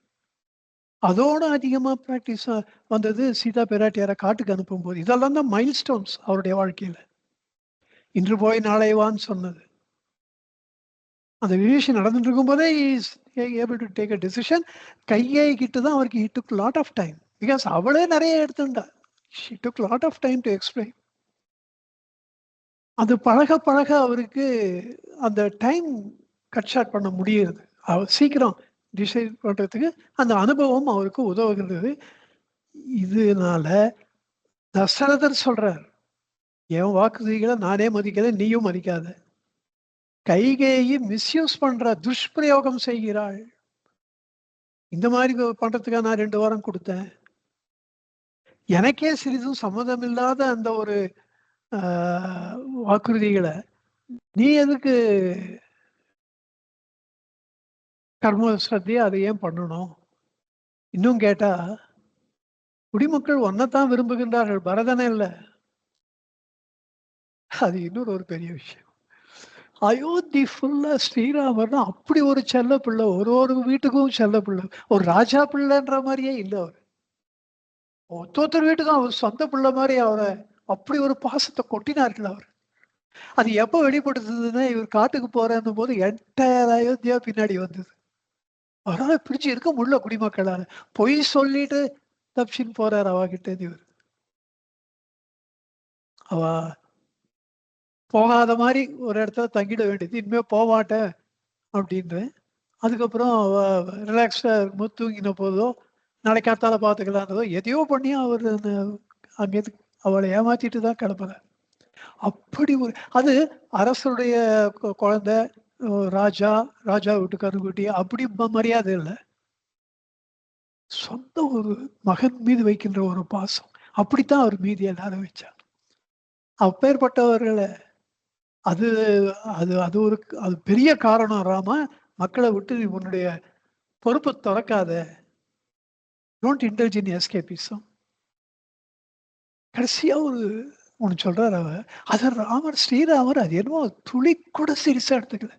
அதோட அதிகமா பிராக்டிஸ் வந்தது சீதா பிராட்டியார காட்டுக்கு அனுப்பும் போது. இதெல்லாம் தான் மைல் ஸ்டோன்ஸ் அவருடைய வாழ்க்கையில. இன்று போய் நாளை வான்னு சொன்னது. அந்த விவேஷன் நடந்துட்டு இருக்கும் போதே able to take a decision. கையை கிட்ட தான் அவருக்கு it took lot of time, because அவளே நிறைய எடுத்துட்டா. She took lot of time to explain. அது பழக பழக அவருக்கு அந்த டைம் கட் ஷார்ட் பண்ண முடியுது. அவர் சீக்கிரம் டிசைட் பண்றதுக்கு அந்த அனுபவம் அவருக்கு உதவுகிறது. இதனால தசரதர் சொல்றார், என் வாக்குறுதிகளை நானே மதிக்கல, நீயும் மதிக்காத. கைகேயி மிஸ்யூஸ் பண்ற, துஷ்பிரயோகம் செய்கிறாள். இந்த மாதிரி பண்றதுக்காக நான் 2 வாரம் கொடுத்தேன். எனக்கே சிறிதும் சம்மதம் இல்லாத அந்த ஒரு வாக்குறுதிகளை நீ எதுக்கு கர்ம ஸ்ரத்தையா அதை ஏன் பண்ணணும்? இன்னும் கேட்டா, குடிமக்கள் ஒன்னதான் விரும்புகின்றார்கள், பரதனை இல்ல. அது இன்னொரு ஒரு பெரிய விஷயம். அயோத்தி ஃபுல்லா ஸ்ரீராமர் தான் அப்படி ஒரு செல்ல பிள்ளை, ஒரு வீட்டுக்கும் செல்ல பிள்ளை, ஒரு ராஜா பிள்ளைன்ற மாதிரியே இல்லை அவர். ஒருத்தர் வீட்டுக்கும் அவர் சொந்த பிள்ளை மாதிரி அவரை அப்படி ஒரு பாசத்தை கொட்டினார்கள் அவர். அது எப்ப வெளிப்படுத்துதுன்னா, இவர் காட்டுக்கு போறேன்னும் போது என்டையர் அயோத்தியா பின்னாடி வந்தது. அவரால பிடிச்சு இருக்க முடியல குடிமக்களால. பொய் சொல்லிட்டு தப்பிச்சுன்னு போறாரு அவகிட்டேருந்து இவரு. அவ போகாத மாரி ஒரு இடத்துல தங்கிட வேண்டியது. இனிமே போமாட்டேன் அப்படின்னு. அதுக்கப்புறம் அவ ரிலாக்ஸ்டா இருக்கும்போது தூங்கின போதோ, நாளைக்கு காத்தால பார்த்துக்கலான்றதோ, எதையோ பண்ணி அவரு அங்கேருந்து அவள ஏமாத்திட்டு தான் கிளம்புறாரு. அப்படி ஒரு அது அரசருடைய குழந்தை, ராஜா, ராஜா வீட்டு கன்னுக்குட்டி அப்படி மரியாதை இல்ல. சொந்த ஒரு மகன் மீது வைக்கின்ற ஒரு பாசம். அப்படித்தான் அவர் மீதி எல்லாரும் வச்சார். அப்பேற்பட்டவர்கள அது அது அது ஒரு அது பெரிய காரணம் ராமா, மக்கள விட்டு நீ உன்னுடைய பொறுப்ப தொலைக்காத. Don't indulge in escapism. கடைசியா ஒண்ணு சொல்றாரு அவர். அத ஸ்ரீராமர் அது என்னமோ துளி கூட சீரியஸா எடுத்துக்கல.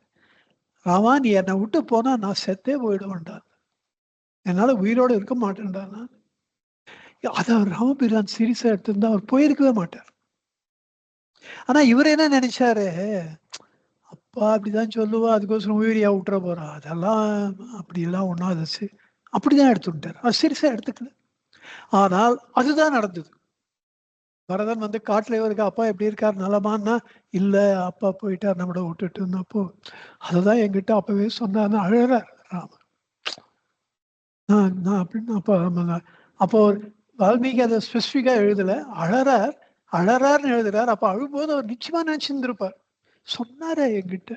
ராமா நீ என்ன விட்டு போனா நான் செத்தே போயிடுவேன்டா. என்னால உயிரோட இருக்க மாட்டேன்டா நான். அத ராமபிரான் சீரியஸா எடுத்திருந்தா அவர் போயிருக்கவே மாட்டார். ஆனா இவரு என்ன நெனைச்சாரு, அப்பா அப்படிதான் சொல்லுவா, அதுக்கோசரம் உயிரியா விட்டுற போறா. அதெல்லாம் அப்படியெல்லாம் ஒண்ணும் அது அப்படிதான் எடுத்துக்கிட்டாரு. அது சீரியஸா எடுத்துக்கல. ஆனால் அதுதான் நடந்தது. பரதன் வந்து காட்டுல இவருக்கு அப்பா எப்படி இருக்காரு நலமான்னா, இல்ல அப்பா போயிட்டார் நம்மள விட்டுட்டுன்னப்போ, அததான் என்கிட்ட அப்பவே சொன்னாருன்னு அழறார் ராமர். நான் நான் அப்படின்னு அப்போ வால்மீகி அத ஸ்பெசிஃபிக்கா எழுதல. அழறார். அழறார்ன்னு எழுதுறார். அப்ப அழும்போது அவர் நிச்சயமா நினைச்சிருந்திருப்பார். சொன்னாரே என்கிட்ட.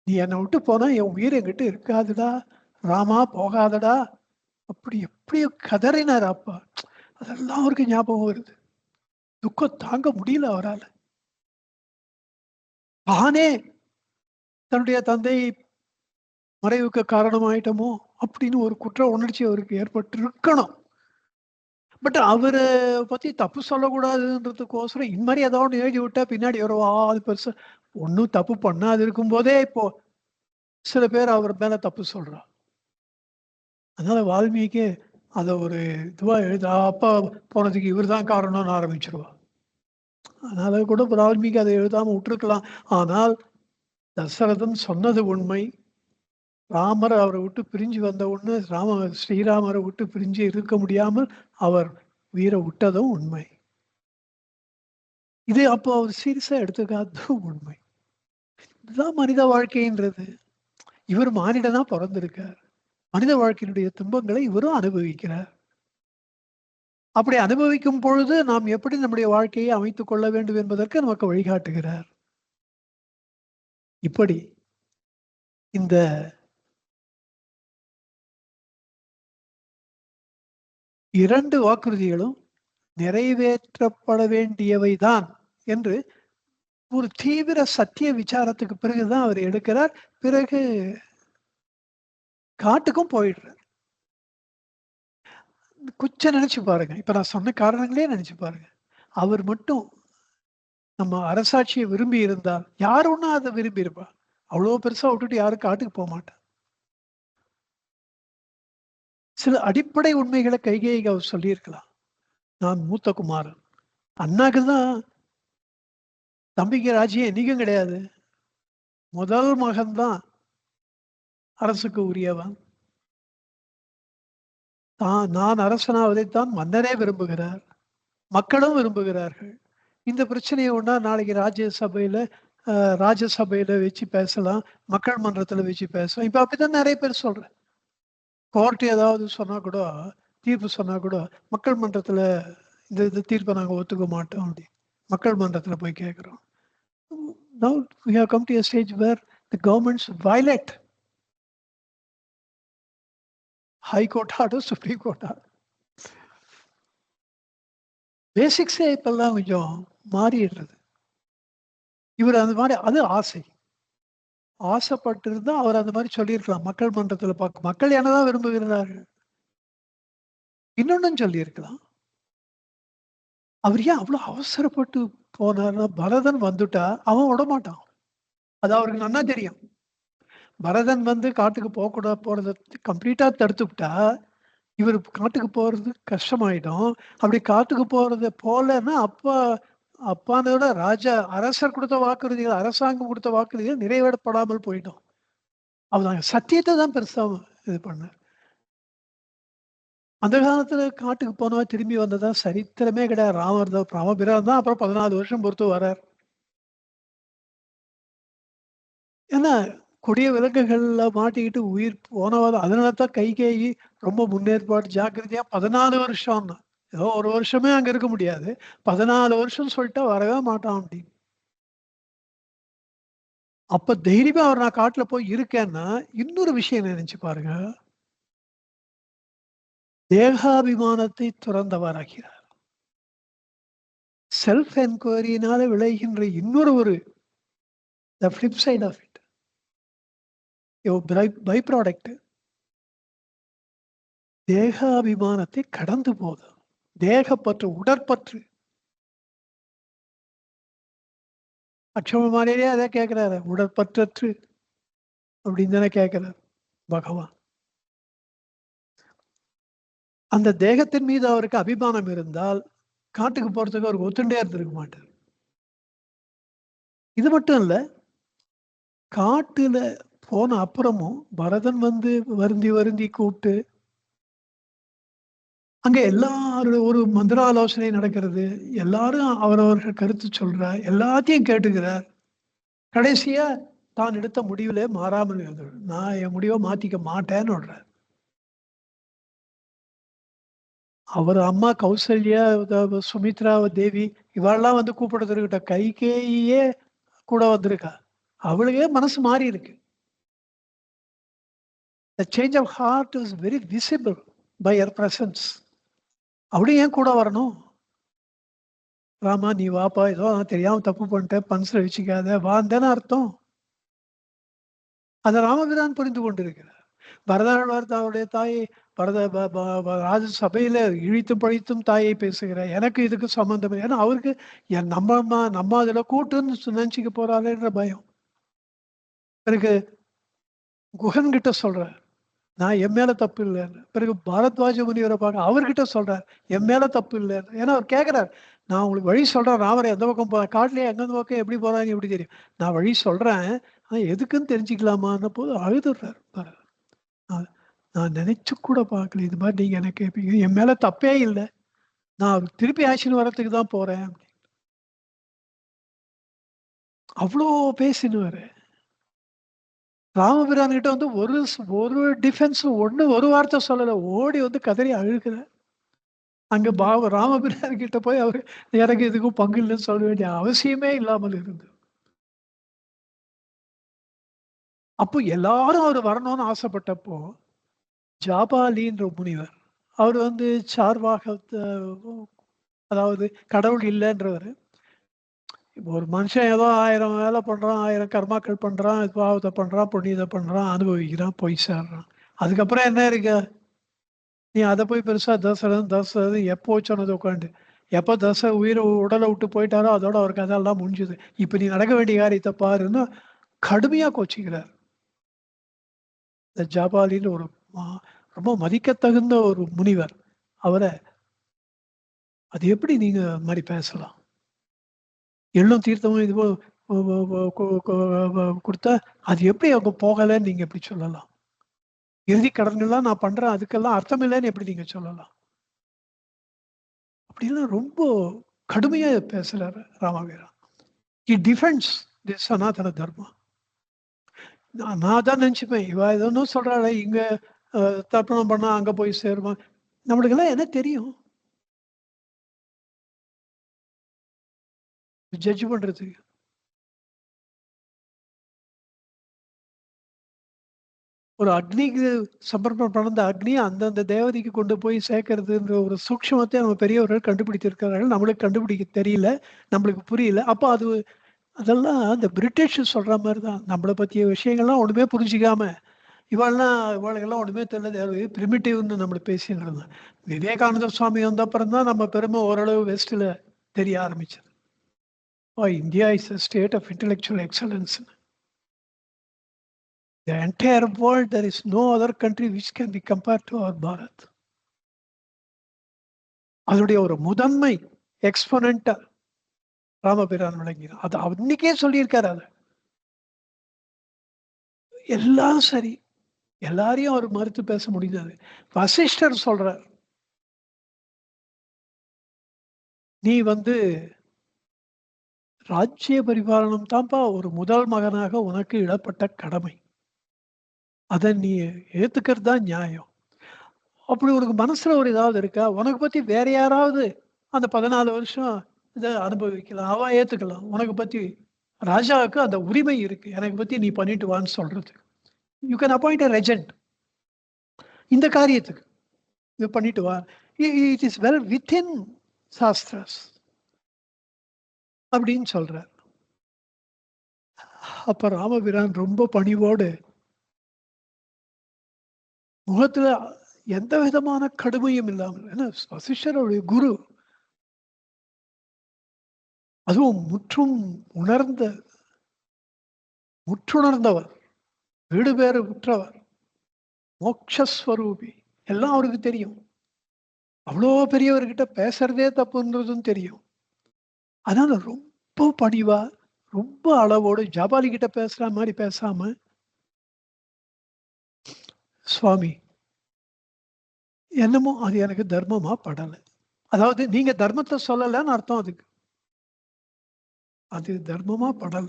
"நீ என்ன விட்டு போனா என் உயிர் என்கிட்ட இருக்காதுடா. ராமா போகாதடா." அப்படி எப்படி கதறினார் அப்பா. அதெல்லாம் அவருக்கு ஞாபகம் வருது. துக்கம் தாங்க முடியல அவரால. தானே தன்னுடைய தந்தை மறைவுக்கு காரணமாயிட்டோமோ அப்படின்னு ஒரு குற்ற உணர்ச்சி அவருக்கு ஏற்பட்டிருக்கணும். பட் அவர பத்தி தப்பு சொல்லக்கூடாதுன்றதுக்கோசரம் இது மாரி ஏதாவது ஒண்ணு எழுதி விட்டா பின்னாடி வரும். அது பெருசா ஒண்ணும் தப்பு பண்ணாது இருக்கும்போதே இப்போ சில பேர் அவர் மேல தப்பு சொல்றா. அதனால வால்மீகி அத ஒரு இதுவா அப்பா போனதுக்கு இவர் தான் காரணம்னு ஆரம்பிச்சுருவா. அதனால கூட வால்மீகி அத எழுதாம விட்டுருக்கலாம். ஆனால் தசரதன் சொன்னது உண்மை. ராமர் அவர விட்டு பிரிஞ்சு வந்த உடனே ஸ்ரீராமர விட்டு பிரிஞ்சு இருக்க முடியாமல் அவர் உயிர விட்டதும் உண்மை. இது அப்போ அவர் சீரியஸா எடுத்துக்காததும் உண்மை. இதுதான் மனித வாழ்க்கைன்றது. இவர் மானிடனா பொறந்திருக்கார். மனித வாழ்க்கையினுடைய துன்பங்களை இவரும் அனுபவிக்கிறார். அப்படி அனுபவிக்கும் பொழுது நாம் எப்படி நம்முடைய வாழ்க்கையை அமைத்துக் கொள்ள வேண்டும் என்பதற்கு நமக்கு வழிகாட்டுகிறார். இப்படி இந்த 2 வாக்குறுதிகளும் நிறைவேற்றப்பட வேண்டியவைதான் என்று ஒரு தீவிர சத்திய விசாரத்துக்கு பிறகுதான் அவர் எடுக்கிறார். பிறகு காட்டுக்கும் போயிடுறார். கொஞ்சம் நினைச்சு பாருங்க. இப்ப நான் சொன்ன காரணங்களே நினைச்சு பாருங்க. அவர் மட்டும் நம்ம அரசாட்சியை விரும்பி இருந்தால், யார் ஒண்ணா அத விரும்பி இருப்பா? அவ்வளோ பெருசா விட்டுட்டு யாரும் காட்டுக்கு போமாட்டா. சில அடிப்படை உண்மைகள கைகேயிக்கு அவர் சொல்லியிருக்கலாம். நான் மூத்த குமாரன். அண்ணாக்கு தான் தம்பிக்கு ராஜ்யம் என்னைக்கும் கிடையாது. முதல் மகன் தான் அரசுக்கு உரியவன். நான் அரசனாவதைத்தான் மன்னரே விரும்புகிறார். மக்களும் விரும்புகிறார்கள். இந்த பிரச்சனைய ஒண்ணா நாளைக்கு ராஜ்யசபையில வச்சு பேசலாம். மக்கள் மன்றத்துல வச்சு பேசலாம். இப்ப அப்படித்தான் நெறைய பேர் சொல்றேன். கோர்ட் ஏதாவது சொன்னா கூட, தீர்ப்பு சொன்னா கூட, மக்கள் மன்றத்துல இந்த தீர்ப்ப நாங்க ஒத்துக்க மாட்டோம் அப்படின்னு. மக்கள் மன்றத்துல போய் கேட்கிறோம். Now we have come to a stage where the governments violate High Court order, Supreme Court order. பேசிக்ஸே இப்பல்லாம் கொஞ்சம் மாறிடுறது. இவர் அந்த மாரி அது ஆசை. ஆசைப்பட்டிருந்தா அவர் அந்த மாரி சொல்லியிருக்கலாம். மக்கள் மன்றத்துல மக்கள் என்னதான் விரும்புகிறார்கள்? இன்னொன்னும் சொல்லியிருக்கலாம். அவர் ஏன் அவ்ளோ அவசரப்பட்டு போனார்ன்னா, பரதன் வந்துட்டா அவன் விடமாட்டான். அது அவருக்கு நன்னா தெரியும். பரதன் வந்து காட்டுக்கு போறத கம்ப்ளீட்டா தடுத்துவிட்டா, இவரு காட்டுக்கு போறது கஷ்டமாயிடும். அப்படி காட்டுக்கு போறது போலன்னா, அப்ப அப்பானோட ராஜா அரசர் கொடுத்த வாக்குறுதிகள், அரசாங்கம் கொடுத்த வாக்குறுதிகள் நிறைவேறப்படாமல் போயிட்டோம். அவர் சத்தியத்தை தான் பெருசா இது பண்ணார். அந்த காலத்துல காட்டுக்கு போனவா திரும்பி வந்ததா சரித்திரமே கிடையாது. ராமபிரான் தான் அப்புறம் 14 வருஷம் பொறுத்து வர்றார். ஏன்னா கொடிய விலங்குகள்ல மாட்டிக்கிட்டு உயிர் போனவா. அதனால தான் கைகேயி ரொம்ப முன்னேற்பாடு ஜாக்கிரதையா 14 வருஷம்னா. ஏதோ ஒரு வருஷமே அங்க இருக்க முடியாது. 14 வருஷம் சொல்லிட்டா வரவே மாட்டான் அப்படின்னு. அப்ப தைரியமா அவர் நான் காட்டுல போய் இருக்கேன்னா, இன்னொரு விஷயம் நினைச்சு பாருங்க. தேகாபிமானத்தை துறந்தவராகிறார். செல்ஃப் என்கொயரினால விளைகின்ற இன்னொரு ஒரு the flip side of it. By product. தேகாபிமானத்தை கடந்து போதும். தேகப்பற்று, உடற்பற்று. அக்ஷமமானிலே அதை கேட்கிறாரு. உடற்பற்றற்று அப்படின்னு தானே கேட்கிறார் பகவான். அந்த தேகத்தின் மீது அவருக்கு அபிமானம் இருந்தால் காட்டுக்கு போறதுக்கு அவருக்கு ஒத்துண்டே இருந்திருக்க மாட்டார். இது மட்டும் இல்ல, காட்டுல போன அப்புறமும் பரதன் வந்து வருந்தி வருந்தி கூப்பிட்டு அங்க எல்லாரும் ஒரு மந்திராலோசனை நடக்கிறது. எல்லாரும் அவரவர்கள் கருத்து சொல்றார். எல்லாத்தையும் கேட்டுக்கிறார். கடைசியா தான் எடுத்த முடிவுல மாறாமல் இருந்தார். நான் என் முடிவை மாத்திக்க மாட்டேன்னு சொல்றார். அவர் அம்மா கௌசல்யா, சுமித்ரா தேவி இவாள்லாம் வந்து கூப்பிடுறதுக்கிட்ட கைகேயியே கூட வந்திருக்கா. அவளுக்கே மனசு மாறி இருக்கு. The change of heart is very visible by her presence. அப்படி ஏன் கூட வரணும்? ராமா நீ வாப்பா, ஏதோ நான் தெரியாம தப்பு பண்ணிட்டேன், பன்ஸ்ல வச்சுக்காத வான்னு அர்த்தம். அதை ராமபிரான் புரிந்து கொண்டிருக்கிறார். பரதாழ்வார் அவருடைய தாயை ராஜ சபையில இழித்தும் பழித்தும் தாயை பேசுகிறார். எனக்கு இதுக்கு சம்பந்தம் இல்லை. ஏன்னா அவருக்கு நம்ம அதுல கூட்டுன்னு நினைச்சுக்க போறாளேன்ற பயம். பிறகு குஹன் கிட்ட சொல்றார், நான் என் மேல தப்பு இல்லைன்னு. பிறகு பாரத்வாஜ முனிவரை பார்க்க அவர்கிட்ட சொல்றார், என் மேல தப்பு இல்லைன்னு. ஏன்னா அவர் கேட்கிறார், நான் உங்களுக்கு வழி சொல்றேன், ராமரை எந்த பக்கம் காட்டுலயே எந்த பக்கம் எப்படி போறாங்க எப்படி தெரியும், நான் வழி சொல்றேன், எதுக்குன்னு தெரிஞ்சுக்கலாமான்னு போது அழுதுடுறாரு. நான் நினைச்சு கூட பார்க்கல இது மாதிரி நீங்க என்ன கேட்பீங்க. என் மேல தப்பே இல்லை, நான் திருப்பி ஆக்ஷன் வரத்துக்கு தான் போறேன். அவ்வளோ பேசினுவாரு. ராமபிரான் கிட்ட வந்து ஒரு டிஃபென்ஸ் ஒரு வார்த்தை சொல்லல, ஓடி வந்து கதறி அழுகிற. அங்க ராமபிரான் கிட்ட போய் அவரு எனக்கு இதுக்கும் பங்கு இல்லைன்னு சொல்ல வேண்டிய அவசியமே இல்லாமல் இருந்து. அப்போ எல்லாரும் அவர் வரணும்னு ஆசைப்பட்டப்போ ஜாபாலின்ற முனிவர், அவர் வந்து சார்வாக, அதாவது கடவுள் இல்லைன்றவர். இப்போ ஒரு மனுஷன் ஏதோ 1000 வேலை பண்றான், 1000 கர்மாக்கள் பண்றான், பாவத்தை பண்றான், புண்ணியத்தை பண்றான், அனுபவிக்கிறான், போய் சேர்றான். அதுக்கப்புறம் என்ன இருக்கு? நீ அதை போய் பெருசா தசரதன் எப்போ சொன்னது உட்காந்து, எப்போ உயிரை உடலை விட்டு போயிட்டாரோ அதோட அவருக்கு அதெல்லாம் முடிஞ்சுது. இப்ப நீ நடக்க வேண்டிய காரியத்தை பாருன்னு கடுமையா கோச்சிக்கிறார். இந்த ஜாபாலின்னு ஒரு ரொம்ப மதிக்கத்தகுந்த ஒரு முனிவர். அவரை அது எப்படி நீங்க மாதிரி பேசலாம்? எள்ளும் தீர்த்தமும் இது கொடுத்தா அது எப்படி அவங்க போகலைன்னு நீங்க எப்படி சொல்லலாம்? இறுதி கடன்கள்லாம் நான் பண்றேன், அதுக்கெல்லாம் அர்த்தம் இல்லைன்னு எப்படி நீங்க சொல்லலாம்? அப்படிலாம் ரொம்ப கடுமையா பேசுறாரு ராமவீரா. He defends this சனாதன தர்மா. நான் தான் நினைச்சுப்பேன், இவ ஏதோ சொல்றாளே இங்க தர்ப்பணம் பண்ணா அங்க போய் சேருமா. நம்மளுக்கு எல்லாம் என்ன தெரியும் ஜட்ஜ் பண்றதுக்கு? ஒரு அக்னிக்கு சமர்ப்பணம் பண்ண அக்னி அந்தந்த தேவதைக்கு கொண்டு போய் சேர்க்கறதுன்ற ஒரு சூக்ஷ்மத்தை நம்ம பெரியவர்கள் கண்டுபிடித்திருக்கிறார்கள். நம்மளுக்கு கண்டுபிடிக்க தெரியல, நம்மளுக்கு புரியல. அப்போ அதெல்லாம் அந்த பிரிட்டிஷ் சொல்ற மாதிரி தான். நம்மளை பற்றிய விஷயங்கள்லாம் ஒண்ணுமே புரிஞ்சிக்காம இவாளுக்கெல்லாம் ஒண்ணுமே தெரியல, பிரிமிட்டிவ்னு நம்மளை பேசிட்டு இருந்தோம். விவேகானந்த சுவாமி வந்த அப்புறம் தான் நம்ம பெருமை ஓரளவு வெஸ்ட்ல தெரிய ஆரம்பிச்சது. India is a state of intellectual excellence. The entire world, there is no other country which can be compared to our Bharat. அதனுடைய ஒரு முதன்மை எக்ஸ்போனன்ட் ராமபிரான் விளங்கினார். அது அன்னைக்கே சொல்லியிருக்காரு. அது எல்லாம் சரி, எல்லாரையும் அவர் மறுத்து பேச முடியாது. வசிஷ்டர் சொல்றார், நீ ராஜ்ய பரிபாலனம் தான்ப்பா ஒரு முதல் மகனாக உனக்கு இடப்பட்ட கடமை. அதை நீ ஏத்துக்கிறது தான் நியாயம். அப்படி உனக்கு மனசுல ஒரு ஏதாவது இருக்கா? உனக்கு பத்தி வேற யாராவது அந்த 14 வருஷம் இதை அனுபவிக்கலாம், அவ ஏத்துக்கலாம். உனக்கு பத்தி ராஜாவுக்கு அந்த உரிமை இருக்கு, எனக்கு பத்தி நீ பண்ணிட்டு வான்னு சொல்றது. You can appoint a Regent இந்த காரியத்துக்கு, இது பண்ணிட்டு வா. It is well within shastras அப்படின்னு சொல்றார். அப்ப ராமபிரான் ரொம்ப பணிவோடு, முகத்துல எந்த விதமான கடுமையும் இல்லாமல், ஏன்னா வசிஷ்டருடைய குரு, அதுவும் முற்றுணர்ந்தவர், வீடு பேறு உற்றவர், மோக்ஷஸ்வரூபி, எல்லாம் அவருக்கு தெரியும். அவ்வளோ பெரியவர்கிட்ட பேசுறதே தப்புன்றதும் தெரியும். அதனால ரொம்ப பணிவா, ரொம்ப அளவோடு, ஜபாலி கிட்ட பேசுற மாதிரி பேசாம, சுவாமி என்னமோ அது எனக்கு தர்மமா படல. அதாவது நீங்க தர்மத்தை சொல்லலன்னு அர்த்தம். அதுக்கு அது தர்மமா படல,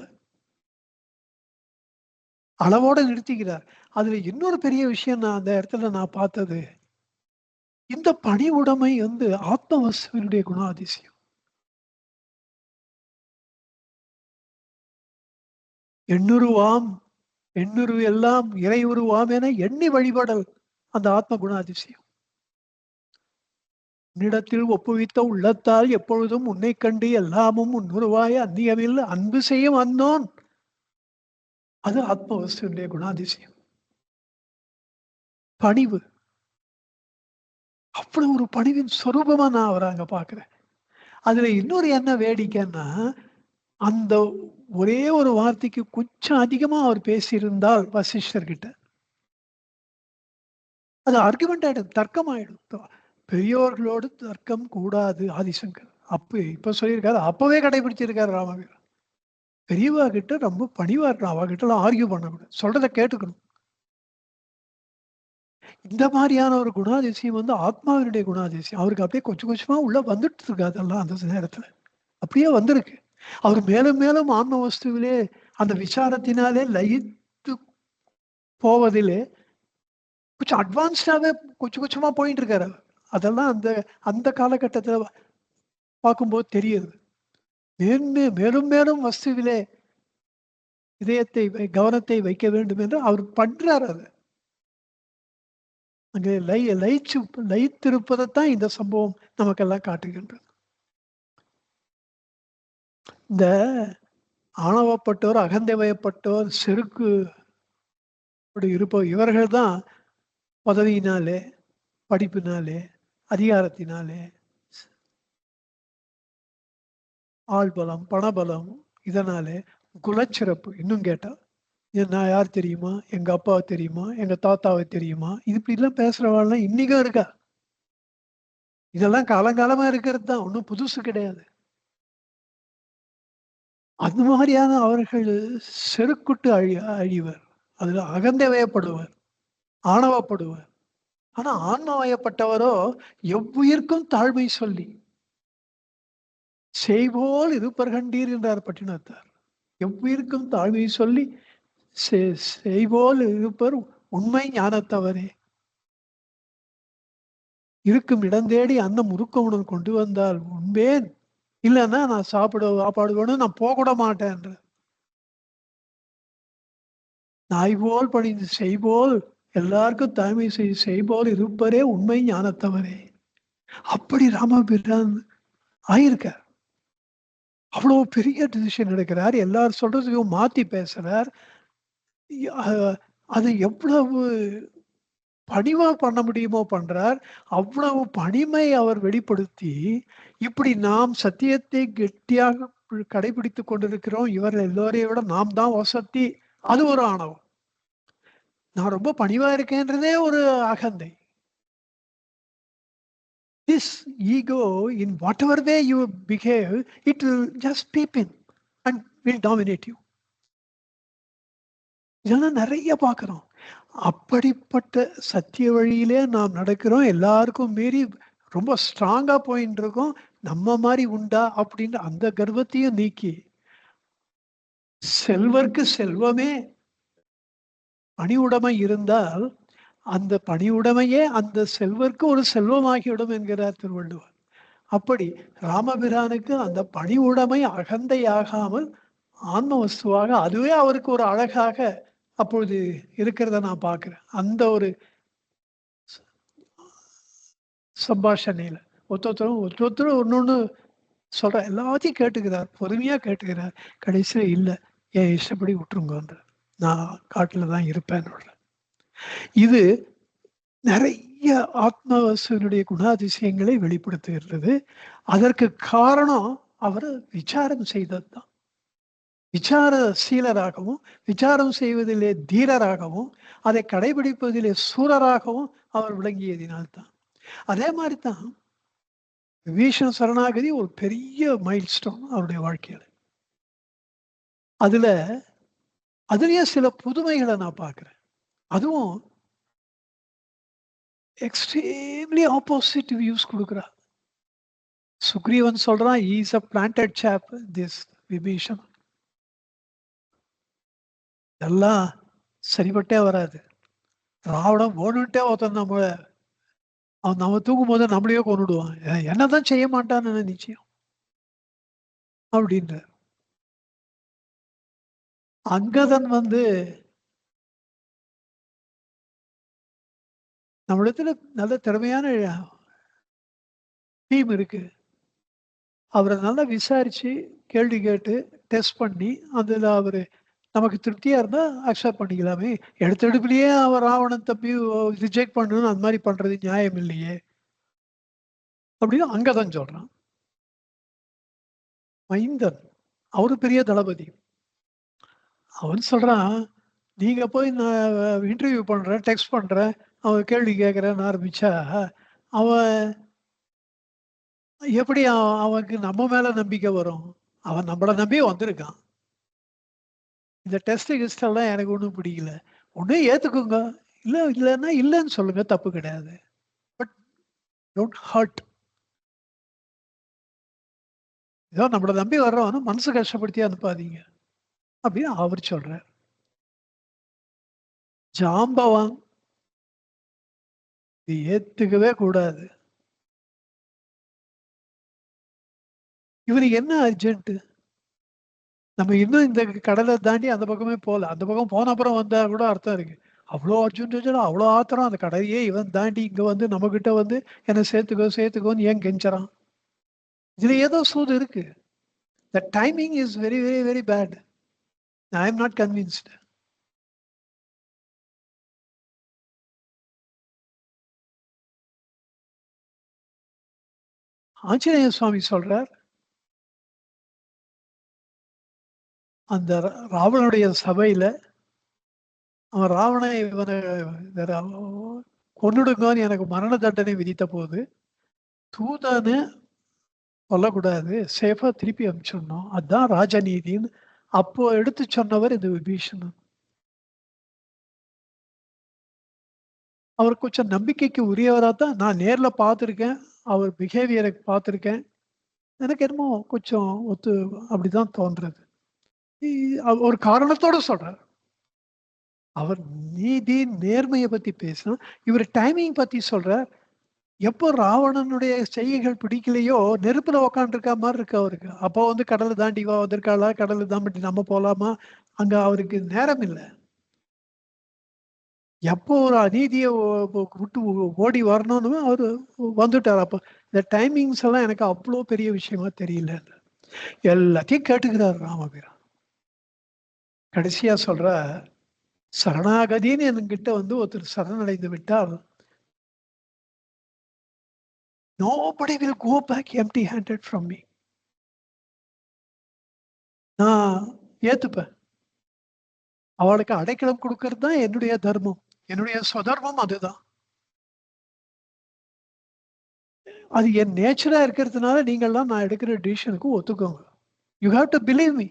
அளவோட நிறுத்திக்கிறார். அதுல இன்னொரு பெரிய விஷயம் நான் அந்த இடத்துல நான் பார்த்தது, இந்த பணி உடைமை ஆத்மவசுவினுடைய குணாதிசயம். எண்ணுருவாம் எண்ணுரு எல்லாம் இறை உருவாம் என எண்ணி வழிபடல் அந்த ஆத்ம குணாதிசயம். உன்னிடத்தில் ஒப்புவித்த உள்ளத்தால் எப்பொழுதும் உன்னை கண்டு எல்லாமும் உன்னுருவாய அந்நியமில் அன்பு செய்யும் அன்னோன், அது ஆத்மவசுடைய குணாதிசயம். பணிவு, அவ்வளவு ஒரு பணிவின் சொரூபமா நான் அவரை அங்க பாக்குறேன். அதுல இன்னொரு என்ன வேடிக்கைன்னா, அந்த ஒரே ஒரு வார்த்தைக்கு கொஞ்சம் அதிகமா அவர் பேசியிருந்தால் வசிஷ்டர்கிட்ட, அது ஆர்குமெண்ட் ஆயிடும், தர்க்கம் ஆயிடும். பெரியோர்களோடு தர்க்கம் கூடாது ஆதிசங்கர். இப்ப சொல்லியிருக்காரு, அப்பவே கடைபிடிச்சிருக்காரு ராமவீரன். பெரியவா கிட்ட ரொம்ப பணிவா இருக்கணும், அவகிட்ட எல்லாம் ஆர்கியூ பண்ணக்கூடாது, சொல்றதை கேட்டுக்கணும். இந்த மாதிரியான ஒரு குணாதிசயம் ஆத்மாவினுடைய குணாதிசயம். அவருக்கு அப்படியே கொஞ்சம் கொஞ்சமா உள்ள வந்துட்டு இருக்கு. அதெல்லாம் அந்த நேரத்துல அப்படியே வந்திருக்கு. அவர் மேலும் மேலும் ஆன்ம வஸ்துவிலே அந்த விசாரத்தினாலே லயித்து போவதிலே கொஞ்சம் அட்வான்ஸ்டாவே கொஞ்சம் கொஞ்சமா போயிட்டு இருக்காரு. அதெல்லாம் அந்த அந்த காலகட்டத்துல பார்க்கும்போது தெரியுது. மேலும் மேலும் வஸ்துவிலே இதயத்தை கவனத்தை வைக்க வேண்டும் என்று அவர் பண்றாரு. அது அங்கே லயித்திருப்பதைத்தான் இந்த சம்பவம் நமக்கெல்லாம் காட்டுகின்றது. இந்த ஆணவப்பட்டோர், அகந்தை வயப்பட்டோர், செருக்கு இருப்போர், இவர்கள் தான் பதவியினாலே, படிப்பினாலே, அதிகாரத்தினாலே, ஆள்பலம், பணபலம், இதனாலே குலச்சிறப்பு. இன்னும் கேட்டா, நான் யார் தெரியுமா, எங்க அப்பாவை தெரியுமா, எங்க தாத்தாவை தெரியுமா, இது இப்படிலாம் பேசுறவாள்லாம் இன்னைக்கும் இருக்கா. இதெல்லாம் காலங்காலமா இருக்கிறது தான், ஒன்றும் புதுசு கிடையாது. அந்த மாதிரியான அவர்கள் செருக்குட்டு அழிவர். அதுல அகந்தை வயப்படுவர், ஆணவப்படுவர். ஆனா ஆன்மவயப்பட்டவரோ எவ்வுயிர்க்கும் தாழ்மை சொல்லி செய்போல் இருப்பர் கண்டீர் என்றார் பட்டினத்தார். எவ்வுயிர்க்கும் தாழ்மை சொல்லி செய்போல் இருப்பர் உண்மை ஞானத்தவரே. இருக்கும் இடம் தேடி அன்னம் உருக்கமுடன் கொண்டு வந்தால் உண்பேன், இல்லைன்னா நான் சாப்பாடு வேணும், நான் போக கூட மாட்டேன். நாய் போல் பணிந்து செய்போல் எல்லாருக்கும் தாய்மை செய்போல் இருப்பரே உண்மை ஞானத்தவரே. அப்படி ராமபிரான் ஆயிருக்கார். அவ்வளவு பெரிய டிசிஷன் எடுக்கிறார், எல்லாரும் சொல்றதுக்கும் மாத்தி பேசுறார். அது எவ்வளவு பணிவா பண்ண முடியுமோ பண்றார். அவ்வளவு பணிமை அவர் வெளிப்படுத்தி, இப்படி நாம் சத்தியத்தை கெட்டியாக கடைபிடித்துக் கொண்டிருக்கிறோம், இவர் எல்லோரையும் விட நாம் தான் வசத்தி, அது ஒரு ஆணவம். நான் ரொம்ப பணிவா இருக்கேன்றதே ஒரு அகந்தை. This ego, in whatever way you behave, it will just peep in and will dominate you. இதெல்லாம் நிறைய பார்க்கிறோம். அப்படிப்பட்ட சத்திய வழியிலே நாம் நடக்கிறோம். எல்லாருக்கும் மீறி ரொம்ப ஸ்ட்ராங்கா போயிட்டு இருக்கோம். நம்ம மாதிரி உண்டா அப்படின்னு அந்த கர்வத்தையும் நீக்கி, செல்வர்க்கு செல்வமே பணிவுடைமை இருந்தால் அந்த பணிவுடைமையே அந்த செல்வர்க்கு ஒரு செல்வமாகிவிடும் என்கிறார் திருவள்ளுவர். அப்படி ராமபிரானுக்கு அந்த பணிவுடைமை அகந்தையாகாமல் ஆன்ம வஸ்துவாக அதுவே அவருக்கு ஒரு அழகாக அப்பொழுது இருக்கிறத நான் பார்க்கிறேன். அந்த ஒரு சம்பாஷணையில ஒருத்தரும் ஒன்னொன்னு சொல்ற எல்லாத்தையும் கேட்டுக்கிறார், பொறுமையா கேட்டுக்கிறார். கடைசியில இல்லை, என் இஷ்டப்படி விட்டுருங்கன்ற, நான் காட்டுல தான் இருப்பேன். இது நிறைய ஆத்மவசுனுடைய குணாதிசயங்களை வெளிப்படுத்துகிறது. அதற்கு காரணம் அவர் விசாரம் செய்ததுதான். விசாரசீலராகவும் விசாரம் செய்வதிலே தீரராகவும் அதை கடைபிடிப்பதிலே சூரராகவும் அவர் விளங்கியதினால்தான். அதே மாதிரிதான் விபீஷண சரணாகதி ஒரு பெரிய மைல்ஸ்டோன் அவருடைய வாழ்க்கையில. அதுலயே சில புதுமைகளை நான் பார்க்கிறேன். அதுவும் எக்ஸ்ட்ரீம்லி ஆப்போசிட் வியூஸ் கொடுக்குறார். சுக்ரீவன் சொல்றான், இஸ் அ பிளான்டட் சாப் திஸ் விபீஷன். எல்லாம் சரிபட்டே வராது. ராவணன் வேணுன்ட்டே ஒருத்தன் நம்ம தூங்கும் போது நம்மளையே கொண்டுடுவான். என்னதான் செய்ய மாட்டான்னு நிச்சயம் அப்படின்ற. அங்கதன் நம்மளிடத்துல நல்ல திறமையான டீம் இருக்கு. அவரை நல்லா விசாரிச்சு கேள்வி கேட்டு டெஸ்ட் பண்ணி அதுல அவரு நமக்கு திருப்தியா இருந்தா அக்செப்ட் பண்ணிக்கலாமே. எடுத்தெடுப்புலயே அவர் ராவணன் தப்பி ரிஜெக்ட் பண்ணணும், அந்த மாதிரி பண்றது நியாயம் இல்லையே அப்படின்னு அங்கதான் சொல்றான். மைந்தன் அவரு பெரிய தளபதி. அவன் சொல்றான், நீங்க போய் நான் இன்டர்வியூ பண்றேன், டெக்ஸ்ட் பண்றேன், அவன் கேள்வி கேட்கறேன்னு ஆரம்பிச்சா அவன் எப்படி அவனுக்கு நம்ம மேல நம்பிக்கை வரும்? அவன் நம்மளை நம்பியே வந்திருக்கான். இந்த டெஸ்ட் கிஸ்ட் எல்லாம் எனக்கு ஒன்றும் பிடிக்கல. ஒண்ணு ஏத்துக்குங்க, இல்லைன்னா இல்லைன்னு சொல்லுங்க, தப்பு கிடையாது. But don't hurt. ஏதோ நம்மளை நம்பி வர்றவனும் மனசு கஷ்டப்படுத்தி அனுப்பாதீங்க அப்படின்னு அவர் சொல்றார். ஜாம்பவான் இது ஏத்துக்கவே கூடாது. இவனுக்கு என்ன அர்ஜென்ட்? நம்ம இன்னும் இந்த கடலை தாண்டி அந்த பக்கமே போகல. அந்த பக்கம் போன அப்புறம் வந்தா கூட அர்த்தம் இருக்கு. அவ்வளோ அர்ஜென்ட், அவ்வளோ ஆத்திரம். அந்த கடையே இவன் தாண்டி இங்க நம்ம கிட்ட என்ன சேர்த்துக்கோன்னு ஏன் கெஞ்சறான்? இதுல ஏதோ சூது இருக்கு. The timing is very, very, very bad. I am not convinced. Anjaneya சுவாமி சொல்றார், அந்த ராவணனுடைய சபையில அவன் ராவணன் இவனை கொன்னுடுங்கன்னு எனக்கு மரண தண்டனை விதித்த போது தூதனை கொல்லக்கூடாது, சேஃபா திருப்பி அனுப்பிச்சிடணும், அதுதான் ராஜநீதின்னு அப்போ எடுத்து சொன்னவர் இந்த விபீஷணன். அவர் கொஞ்சம் நம்பிக்கைக்கு உரியவராக தான் நான் நேர்ல பார்த்துருக்கேன். அவர் பிஹேவியரை பார்த்துருக்கேன். எனக்கு என்னமோ கொஞ்சம் அப்படிதான் தோன்றது. ஒரு காரணத்தோட சொல்றார். அவர் நீதி நேர்மையை பத்தி பேசணும். இவர் டைமிங் பத்தி சொல்றார். எப்போ ராவணனுடைய செய்கைகள் பிடிக்கலையோ நெருப்புல உக்காண்டிருக்க மாதிரி இருக்கு அவருக்கு. அப்போ கடலை தாண்டி வந்திருக்காளா, கடலை தாண்டி நம்ம போலாமா, அங்க அவருக்கு நேரம் இல்லை. எப்போ ஒரு அநீதியை விட்டு ஓடி வரணும்னு அவரு வந்துட்டார். அப்போ இந்த டைமிங்ஸ் எல்லாம் எனக்கு அவ்வளோ பெரிய விஷயமா தெரியல. எல்லாத்தையும் கேட்டுக்கிறார் ராமபிரான். கடைசியா சொல்ற, சரணாகதின்னு என்கிட்ட ஒருத்தர் சரணடைந்து விட்டால் nobody will go back empty handed from me. நான் ஏத்துப்பேன். அவளுக்கு அடைக்கலம் கொடுக்கறது தான் என்னுடைய தர்மம், என்னுடைய சுதர்மம் அதுதான். அது என் நேச்சரா இருக்கிறதுனால நீங்கள்லாம் நான் எடுக்கிற டிசிஷனுக்கு ஒத்துக்கோங்க. You have to believe me.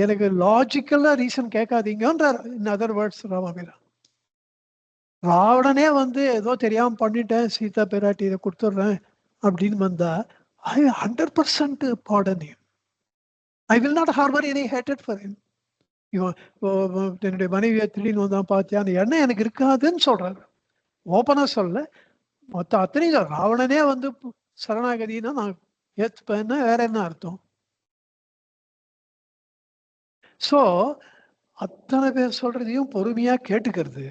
எனக்கு லாஜிக்கலா ரீசன் கேட்காதீங்கன்றார். இன் அதர் வேர்ட்ஸ் ராமாபீரா. ராவணனே வந்து ஏதோ தெரியாம பண்ணிட்டேன், சீதா பிராட்டி இதை கொடுத்துட்றேன் அப்படின்னு வந்தா, ஐ 100% pardon him. I will not harbor any hatred for him. இவன் என்னுடைய மனைவியை திடீர்னு வந்தான் பார்த்தியா, அந்த எண்ணம் எனக்கு இருக்காதுன்னு சொல்றாரு. ஓப்பனா சொல்ல, மொத்த அத்தனையும் ராவணனே வந்து சரணாகதினா நான் ஏத்துப்பேன்னா வேற என்ன அர்த்தம்? சோ அத்தனை பேர் சொல்றதையும் பொறுமையா கேட்டுக்கிறது.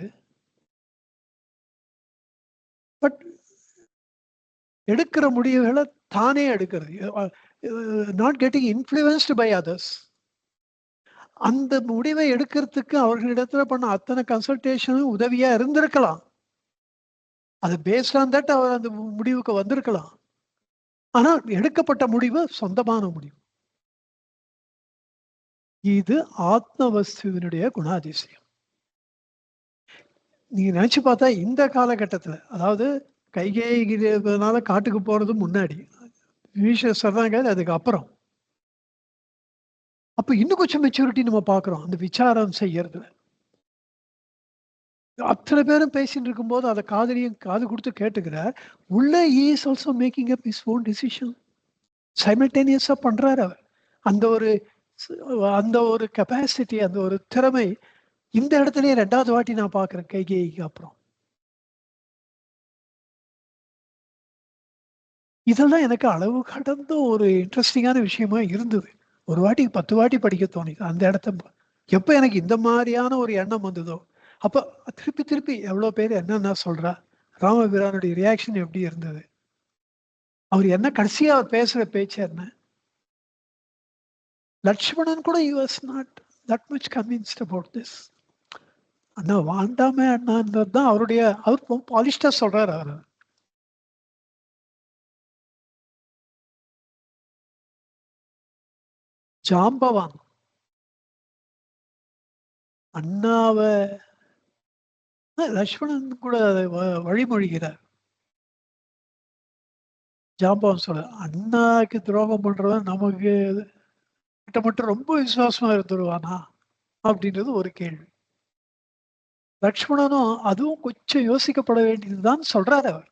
பட் எடுக்கிற முடிவுகளை தானே எடுக்கிறது. Not getting influenced by others. அந்த முடிவை எடுக்கிறதுக்கு அவர்களிடத்துல பண்ண அத்தனை கன்சல்டேஷனும் உதவியா இருந்திருக்கலாம். அது பேஸ்ட் ஆன் தட் அவர் அந்த முடிவுக்கு வந்திருக்கலாம். ஆனா எடுக்கப்பட்ட முடிவு சொந்தமான முடிவு. இது ஆத்ம வஸ்துவினுடைய குணாதிசயம். நீங்க நினைச்சு பார்த்தா இந்த காலகட்டத்துல, அதாவது கைகேயினால காட்டுக்கு போறது முன்னாடி, விபீஷணர் சொன்னாங்க அதுக்கு அப்புறம். அப்ப இன்னும் கொஞ்சம் மெச்சூரிட்டி நம்ம பார்க்கிறோம் அந்த விசாரம் செய்யறதுல. அத்தனை பேரும் பேசிட்டு இருக்கும்போது அதை காது கொடுத்து கேட்டுக்கிறார். உள்ள he is also making up his own decision. சைமல்டேனியஸா பண்றாரு அவர். அந்த ஒரு கெப்பாசிட்டி, அந்த ஒரு திறமை இந்த இடத்துலயே 2வது வாட்டி நான் பார்க்கிறேன் கைகேயிக்கு அப்புறம். இதெல்லாம் எனக்கு அளவு கடந்த ஒரு இன்ட்ரெஸ்டிங்கான விஷயமா இருந்தது. ஒரு வாட்டி 10 வாட்டி படிக்க தோணுது அந்த இடத்த. எப்ப எனக்கு இந்த மாதிரியான ஒரு எண்ணம் வந்ததோ, அப்ப திருப்பி திருப்பி எவ்வளவு பேர் என்னென்ன சொல்றா, ராமபிரானுடைய ரியாக்ஷன் எப்படி இருந்தது, அவர் என்ன கடைசியா அவர் பேசுற பேச்சு என்ன. லட்சுமணன் கூட he was not that much convinced about this. அண்ணா வாண்டாமே அண்ணான்றது தான் அவருடைய, அவர் பாலிஷ்டா சொல்றாரு அவர். ஜாம்பவான் அண்ணாவை லட்சுமணன் கூட வழிமொழிகிறார். ஜாம்பவான் சொல்ற அண்ணாக்கு துரோகம் பண்றவன் நமக்கு கிட்ட மட்டும் ரொம்ப விசுவாசமா இருந்துருவானா அப்படின்றது ஒரு கேள்வி. லட்சுமணனும் அதுவும் கொஞ்சம் யோசிக்கப்பட வேண்டியதுதான் சொல்றாரு அவர்.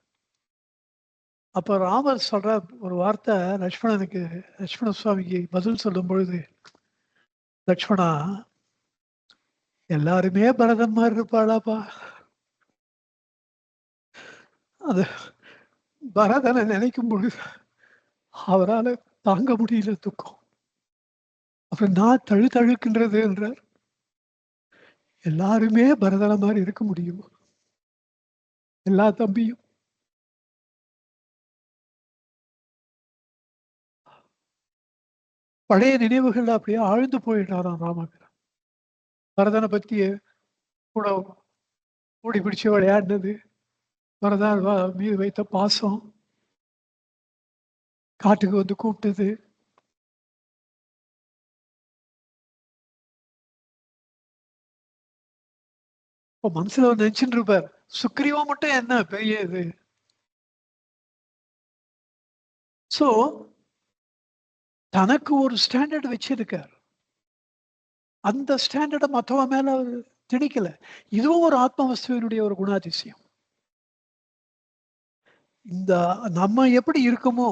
அப்ப ராமர் சொல்ற ஒரு வார்த்தை லட்சுமணனுக்கு, லட்சுமண சுவாமிக்கு பதில் சொல்லும் பொழுது, லட்சுமணா எல்லாருமே பரதன் மாதிரி இருப்பாளாப்பா, அது பரதனை நினைக்கும் பொழுது அவரால் தாங்க முடியல துக்கம். அப்புறம் நான் தழுக்கின்றது என்றார். எல்லாருமே பரதன மாதிரி இருக்க முடியுமா? எல்லா தம்பியும் பழைய நினைவுகள் அப்படியே ஆழ்ந்து போயிட்டாராம் ராமபிரான். பரதனை பத்தி கூட ஓடி பிடிச்சு விளையாடினது, பரதன் மீது வைத்த பாசம், காட்டுக்கு வந்து கூப்பிட்டது. இப்ப மனசுல நினைச்சுட்டு இருப்பார், சுக்ரீவா மட்டும் என்ன பெரிய இது. சோ தனக்கு ஒரு ஸ்டாண்டர்ட் வச்சிருக்கார். அந்த ஸ்டாண்டர்டை மற்றவ மேல அவர் திணிக்கல. இதுவும் ஒரு ஆத்ம வஸ்துவினுடைய ஒரு குணாதிசயம். இந்த நம்ம எப்படி இருக்குமோ,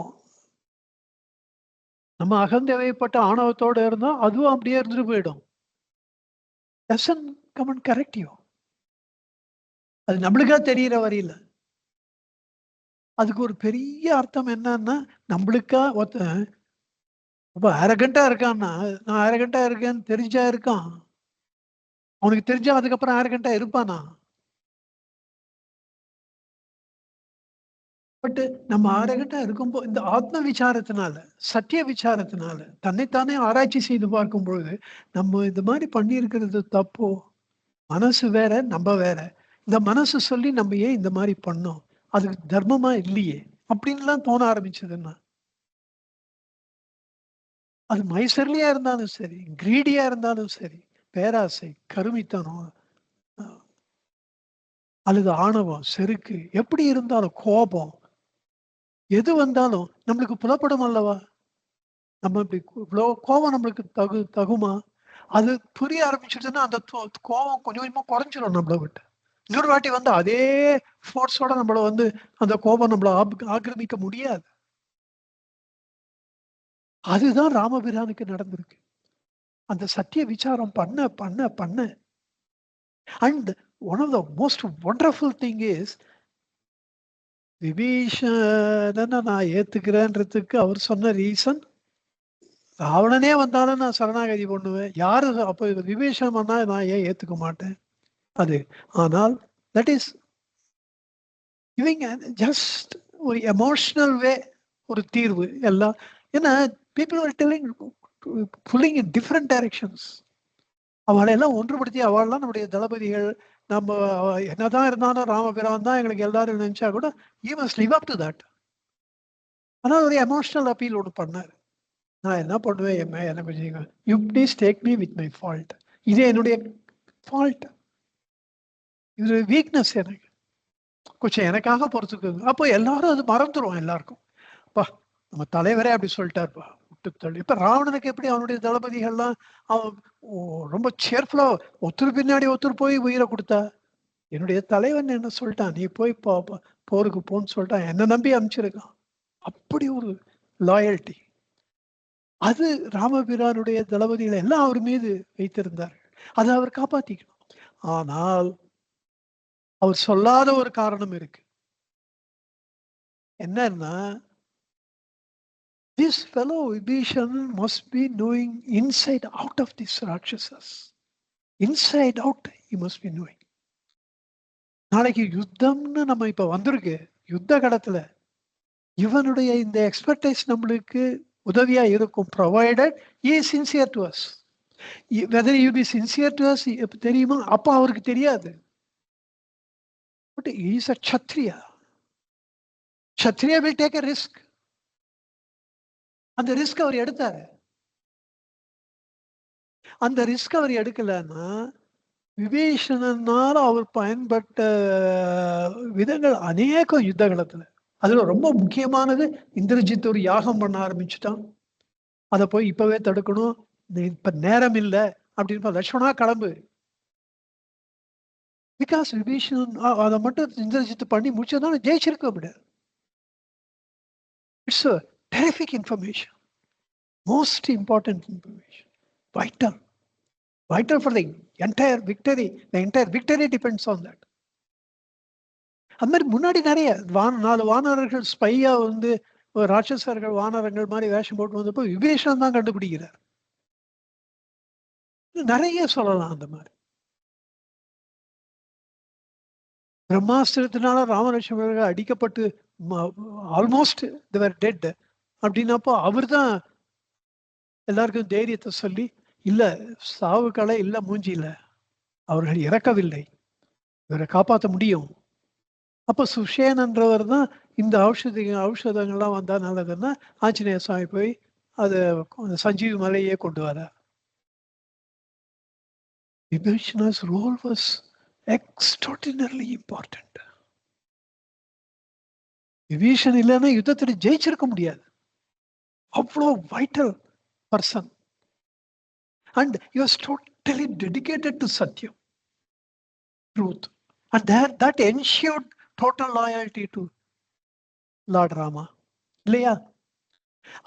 நம்ம அகந்தவைப்பட்ட ஆணவத்தோட இருந்தா அதுவும் அப்படியே இருந்துட்டு போயிடும். doesn't come and correct you. அது நம்மளுக்கா தெரியற வரையில. அதுக்கு ஒரு பெரிய அர்த்தம் என்னன்னா, நம்மளுக்கா ரொம்ப அரகண்டா இருக்கான்னா, நான் அரகண்டா இருக்கேன்னு தெரிஞ்சா இருக்கான். அவனுக்கு தெரிஞ்சா அதுக்கப்புறம் அரகண்டா இருப்பானா? பட் நம்ம அரகண்டா இருக்கும்போ இந்த ஆத்ம விசாரத்தினால, சத்திய விசாரத்தினால, தன்னைத்தானே ஆராய்ச்சி செய்து பார்க்கும் பொழுது, நம்ம இந்த மாதிரி பண்ணியிருக்கிறது தப்போ, மனசு வேற, நம்ம வேற. இந்த மனசு சொல்லி நம்ம ஏன் இந்த மாதிரி பண்ணோம்? அது தர்மமா இல்லையே அப்படின்லாம் தோண ஆரம்பிச்சதுன்னா, அது மைசர்லியா இருந்தாலும் சரி, கிரீடியா இருந்தாலும் சரி, பேராசை, கருமித்தனம், அல்லது ஆணவம், செருக்கு, எப்படி இருந்தாலும் கோபம், எது வந்தாலும் நம்மளுக்கு புலப்படும் அல்லவா? நம்ம இப்படி இவ்வளோ கோபம் நம்மளுக்கு தகுமா? அது புரிய ஆரம்பிச்சுடுச்சுன்னா அந்த கோபம் கொஞ்சம் கொஞ்சமா குறைஞ்சிரும் நம்மள விட்டு. இன்னொரு வாட்டி வந்து அதே ஃபோர்ஸோட நம்மள வந்து அந்த கோபம் நம்மள ஆக்கிரமிக்க முடியாது. அதுதான் ராமபிரானுக்கு நடந்திருக்கு. அந்த சத்திய விசாரம் பண்ண பண்ண பண்ண and one of the most wonderful thing is விபீஷணனை நான் ஏத்துக்கிறேன்றதுக்கு அவர் சொன்ன ரீசன், ராவணனே வந்தாலும் நான் சரணாகதி பண்ணுவேன். யாரு அப்ப விபீஷணன் பண்ணா நான் ஏன் ஏத்துக்க மாட்டேன்? அது ஆனால் தட் இஸ் இவங்க ஜஸ்ட் ஒரு எமோஷனல் வே ஒரு தீர்வு எல்லாம். ஏன்னா people are telling pulling in different directions. அவளை எல்லாம் ஒன்றுபடுத்தி அவள்லாம் நம்முடைய தளபதிகள். நம்ம என்னதான் இருந்தாலும் ராமபிரான் தான் எங்களுக்கு எல்லாரும் நினைச்சா கூட you must live up to that. ஆனால் ஒரு எமோஷனல் அப்பீல் ஒன்று பண்ணார். நான் என்ன பண்ணுவேன், எனக்கு செய்யுங்க, you please take me with my fault. இது என்னுடைய ஃபால்ட், இது வீக்னஸ், எனக்கு கொஞ்சம் எனக்காக பொறுத்துக்குங்க. அப்போ எல்லாரும் அது மறந்துடும் எல்லாருக்கும். அப்பா நம்ம தலைவரே அப்படி சொல்லிட்டாருப்பா, விட்டு தள்ளி. இப்ப ராவணனுக்கு எப்படி அவனுடைய தளபதிகள்லாம் அவன் ரொம்ப சேர்ஃபுல்லா ஒருத்தர் பின்னாடி ஒருத்தர் போய் உயிரை கொடுத்தா, என்னுடைய தலைவன் என்ன சொல்லிட்டான், நீ போய் போருக்கு போன்னு சொல்லிட்டான், என்ன நம்பி அனுப்பிச்சிருக்கான். அப்படி ஒரு லாயல்டி அது ராமபிரானுடைய தளபதிகளை எல்லாம் அவர் மீது வைத்திருந்தார். அதை அவர் காப்பாத்திக்கணும். ஆனால் அவர் சொல்லாத ஒரு காரணம் இருக்கு. என்னன்னா, this fellow Vibhishan must be knowing inside out of these Rakshasas. Inside out he must be knowing. நாளைக்கு யுத்தம்னு நம்ம இப்ப வந்திருக்கு. யுத்த கடத்துல இவனுடைய இந்த எக்ஸ்பர்டைஸ் நம்மளுக்கு உதவியா இருக்கும், provided he is sincere to us. Whether he will be sincere to us தெரியுமா? அப்ப அவருக்கு தெரியாது. But he is a Kshatriya. Kshatriya will take a risk. அந்த ரிஸ்க் அவர் எடுத்தாரு. அந்த ரிஸ்க் அவர் எடுக்கலன்னா, விபீஷணனால அவர் பயன்பட்ட விதங்கள் அநேக யுத்த காலத்துல. அதுல ரொம்ப முக்கியமானது, இந்திரஜித் ஒரு யாகம் பண்ண ஆரம்பிச்சுட்டான். அதை போய் இப்பவே தடுக்கணும், இப்ப நேரம் இல்லை அப்படின்னு லட்சுமணா கிளம்பு. பிகாஸ் விபீஷணன் அதை மட்டும் இந்திரஜித் பண்ணி முடிச்சதால ஜெயிச்சிருக்க முடியாது. It's a terrific information, most important information, vital for the entire victory. The entire victory depends on that. அது மாதிரி முன்னாடி நிறைய 4 வானரர்கள் ஸ்பையா வந்து ராட்சசர்கள் வானரங்கள் மாதிரி வேஷம் போட்டு வந்தப்போ விபீஷணன் தான் கண்டுபிடிக்கிறார். நிறைய சொல்லலாம். அந்த மாதிரி பிரம்மாஸ்திரத்தினால ராமலட்சுமணர்கள் அடிக்கப்பட்டு ஆல்மோஸ்ட் தேவர் டெட் அப்படின்னப்போ அவர் தான் எல்லாருக்கும் தைரியத்தை சொல்லி, இல்ல சாவு கலை இல்ல, மூஞ்சி இல்ல, அவர்கள் இறக்கவில்லை, இவரை காப்பாற்ற முடியும். அப்ப சுஷேனன்றவர் தான் இந்த ஔஷதங்கள்லாம் வந்தா நல்லதுன்னா ஆஞ்சநேய சுவாமி போய் அது சஞ்சீவி மலையே கொண்டு வர. Vibhishana's role was extraordinarily important. Vibhishan இல்லைன்னா யுத்தத்துல ஜெயிச்சிருக்க முடியாது. அவ்வளோ vital person. And he was totally dedicated to Satyam, truth. And that ensured total loyalty to Lord Rama. இல்லையா?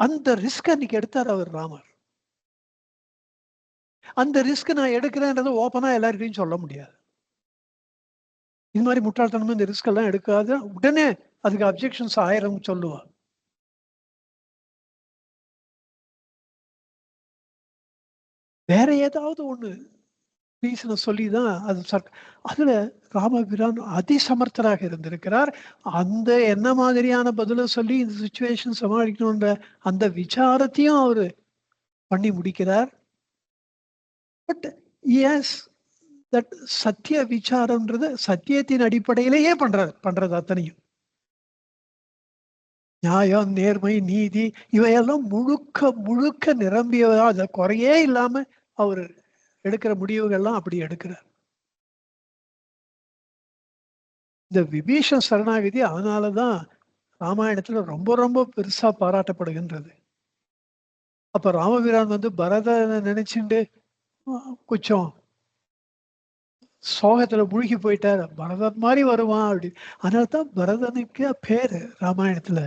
அந்த ரிஸ்க் அன்னைக்கு எடுத்தார் அவர் ராமர். அந்த ரிஸ்க் நான் எடுக்கிறேன்றது ஓப்பனா எல்லாருக்கையும் சொல்ல முடியாது. இது மாதிரி முட்டாள்தனமா இந்த ரிஸ்க் எல்லாம் எடுக்காது, உடனே அதுக்கு அப்ஜெக்ஷன்ஸ் 1000 சொல்லுவா. வேற ஏதாவது ஒண்ணு ரீசனை சொல்லிதான் அது அதுல ராமபிரான் அதிசமர்த்தராக இருந்திருக்கிறார். அந்த என்ன மாதிரியான பதில சொல்லி இந்த சிச்சுவேஷன் சமாளிக்கணும்ன்ற அந்த விசாரத்தையும் அவரு பண்ணி முடிக்கிறார். பட் எஸ் தட் சத்திய விசாரம்ன்றது சத்தியத்தின் அடிப்படையிலேயே பண்றது அத்தனையும். நியாயம், நேர்மை, நீதி இவையெல்லாம் முழுக்க நிரம்பியதா, அதை குறையே இல்லாம அவர் எடுக்கிற முடிவுகள்லாம் அப்படி எடுக்கிறார். இந்த விபீஷன் சரணாகதி அதனாலதான் ராமாயணத்துல ரொம்ப ரொம்ப பெருசா பாராட்டப்படுகின்றது. அப்ப ராமபிரான் வந்து பரதனை நினைச்சுண்டு கொஞ்சம் சோகத்துல மூழ்கி போயிட்டாரு. பரதன் மாதிரி வருவான் அப்படி. அதனால்தான் பரதனுக்கு பேரு ராமாயணத்துல.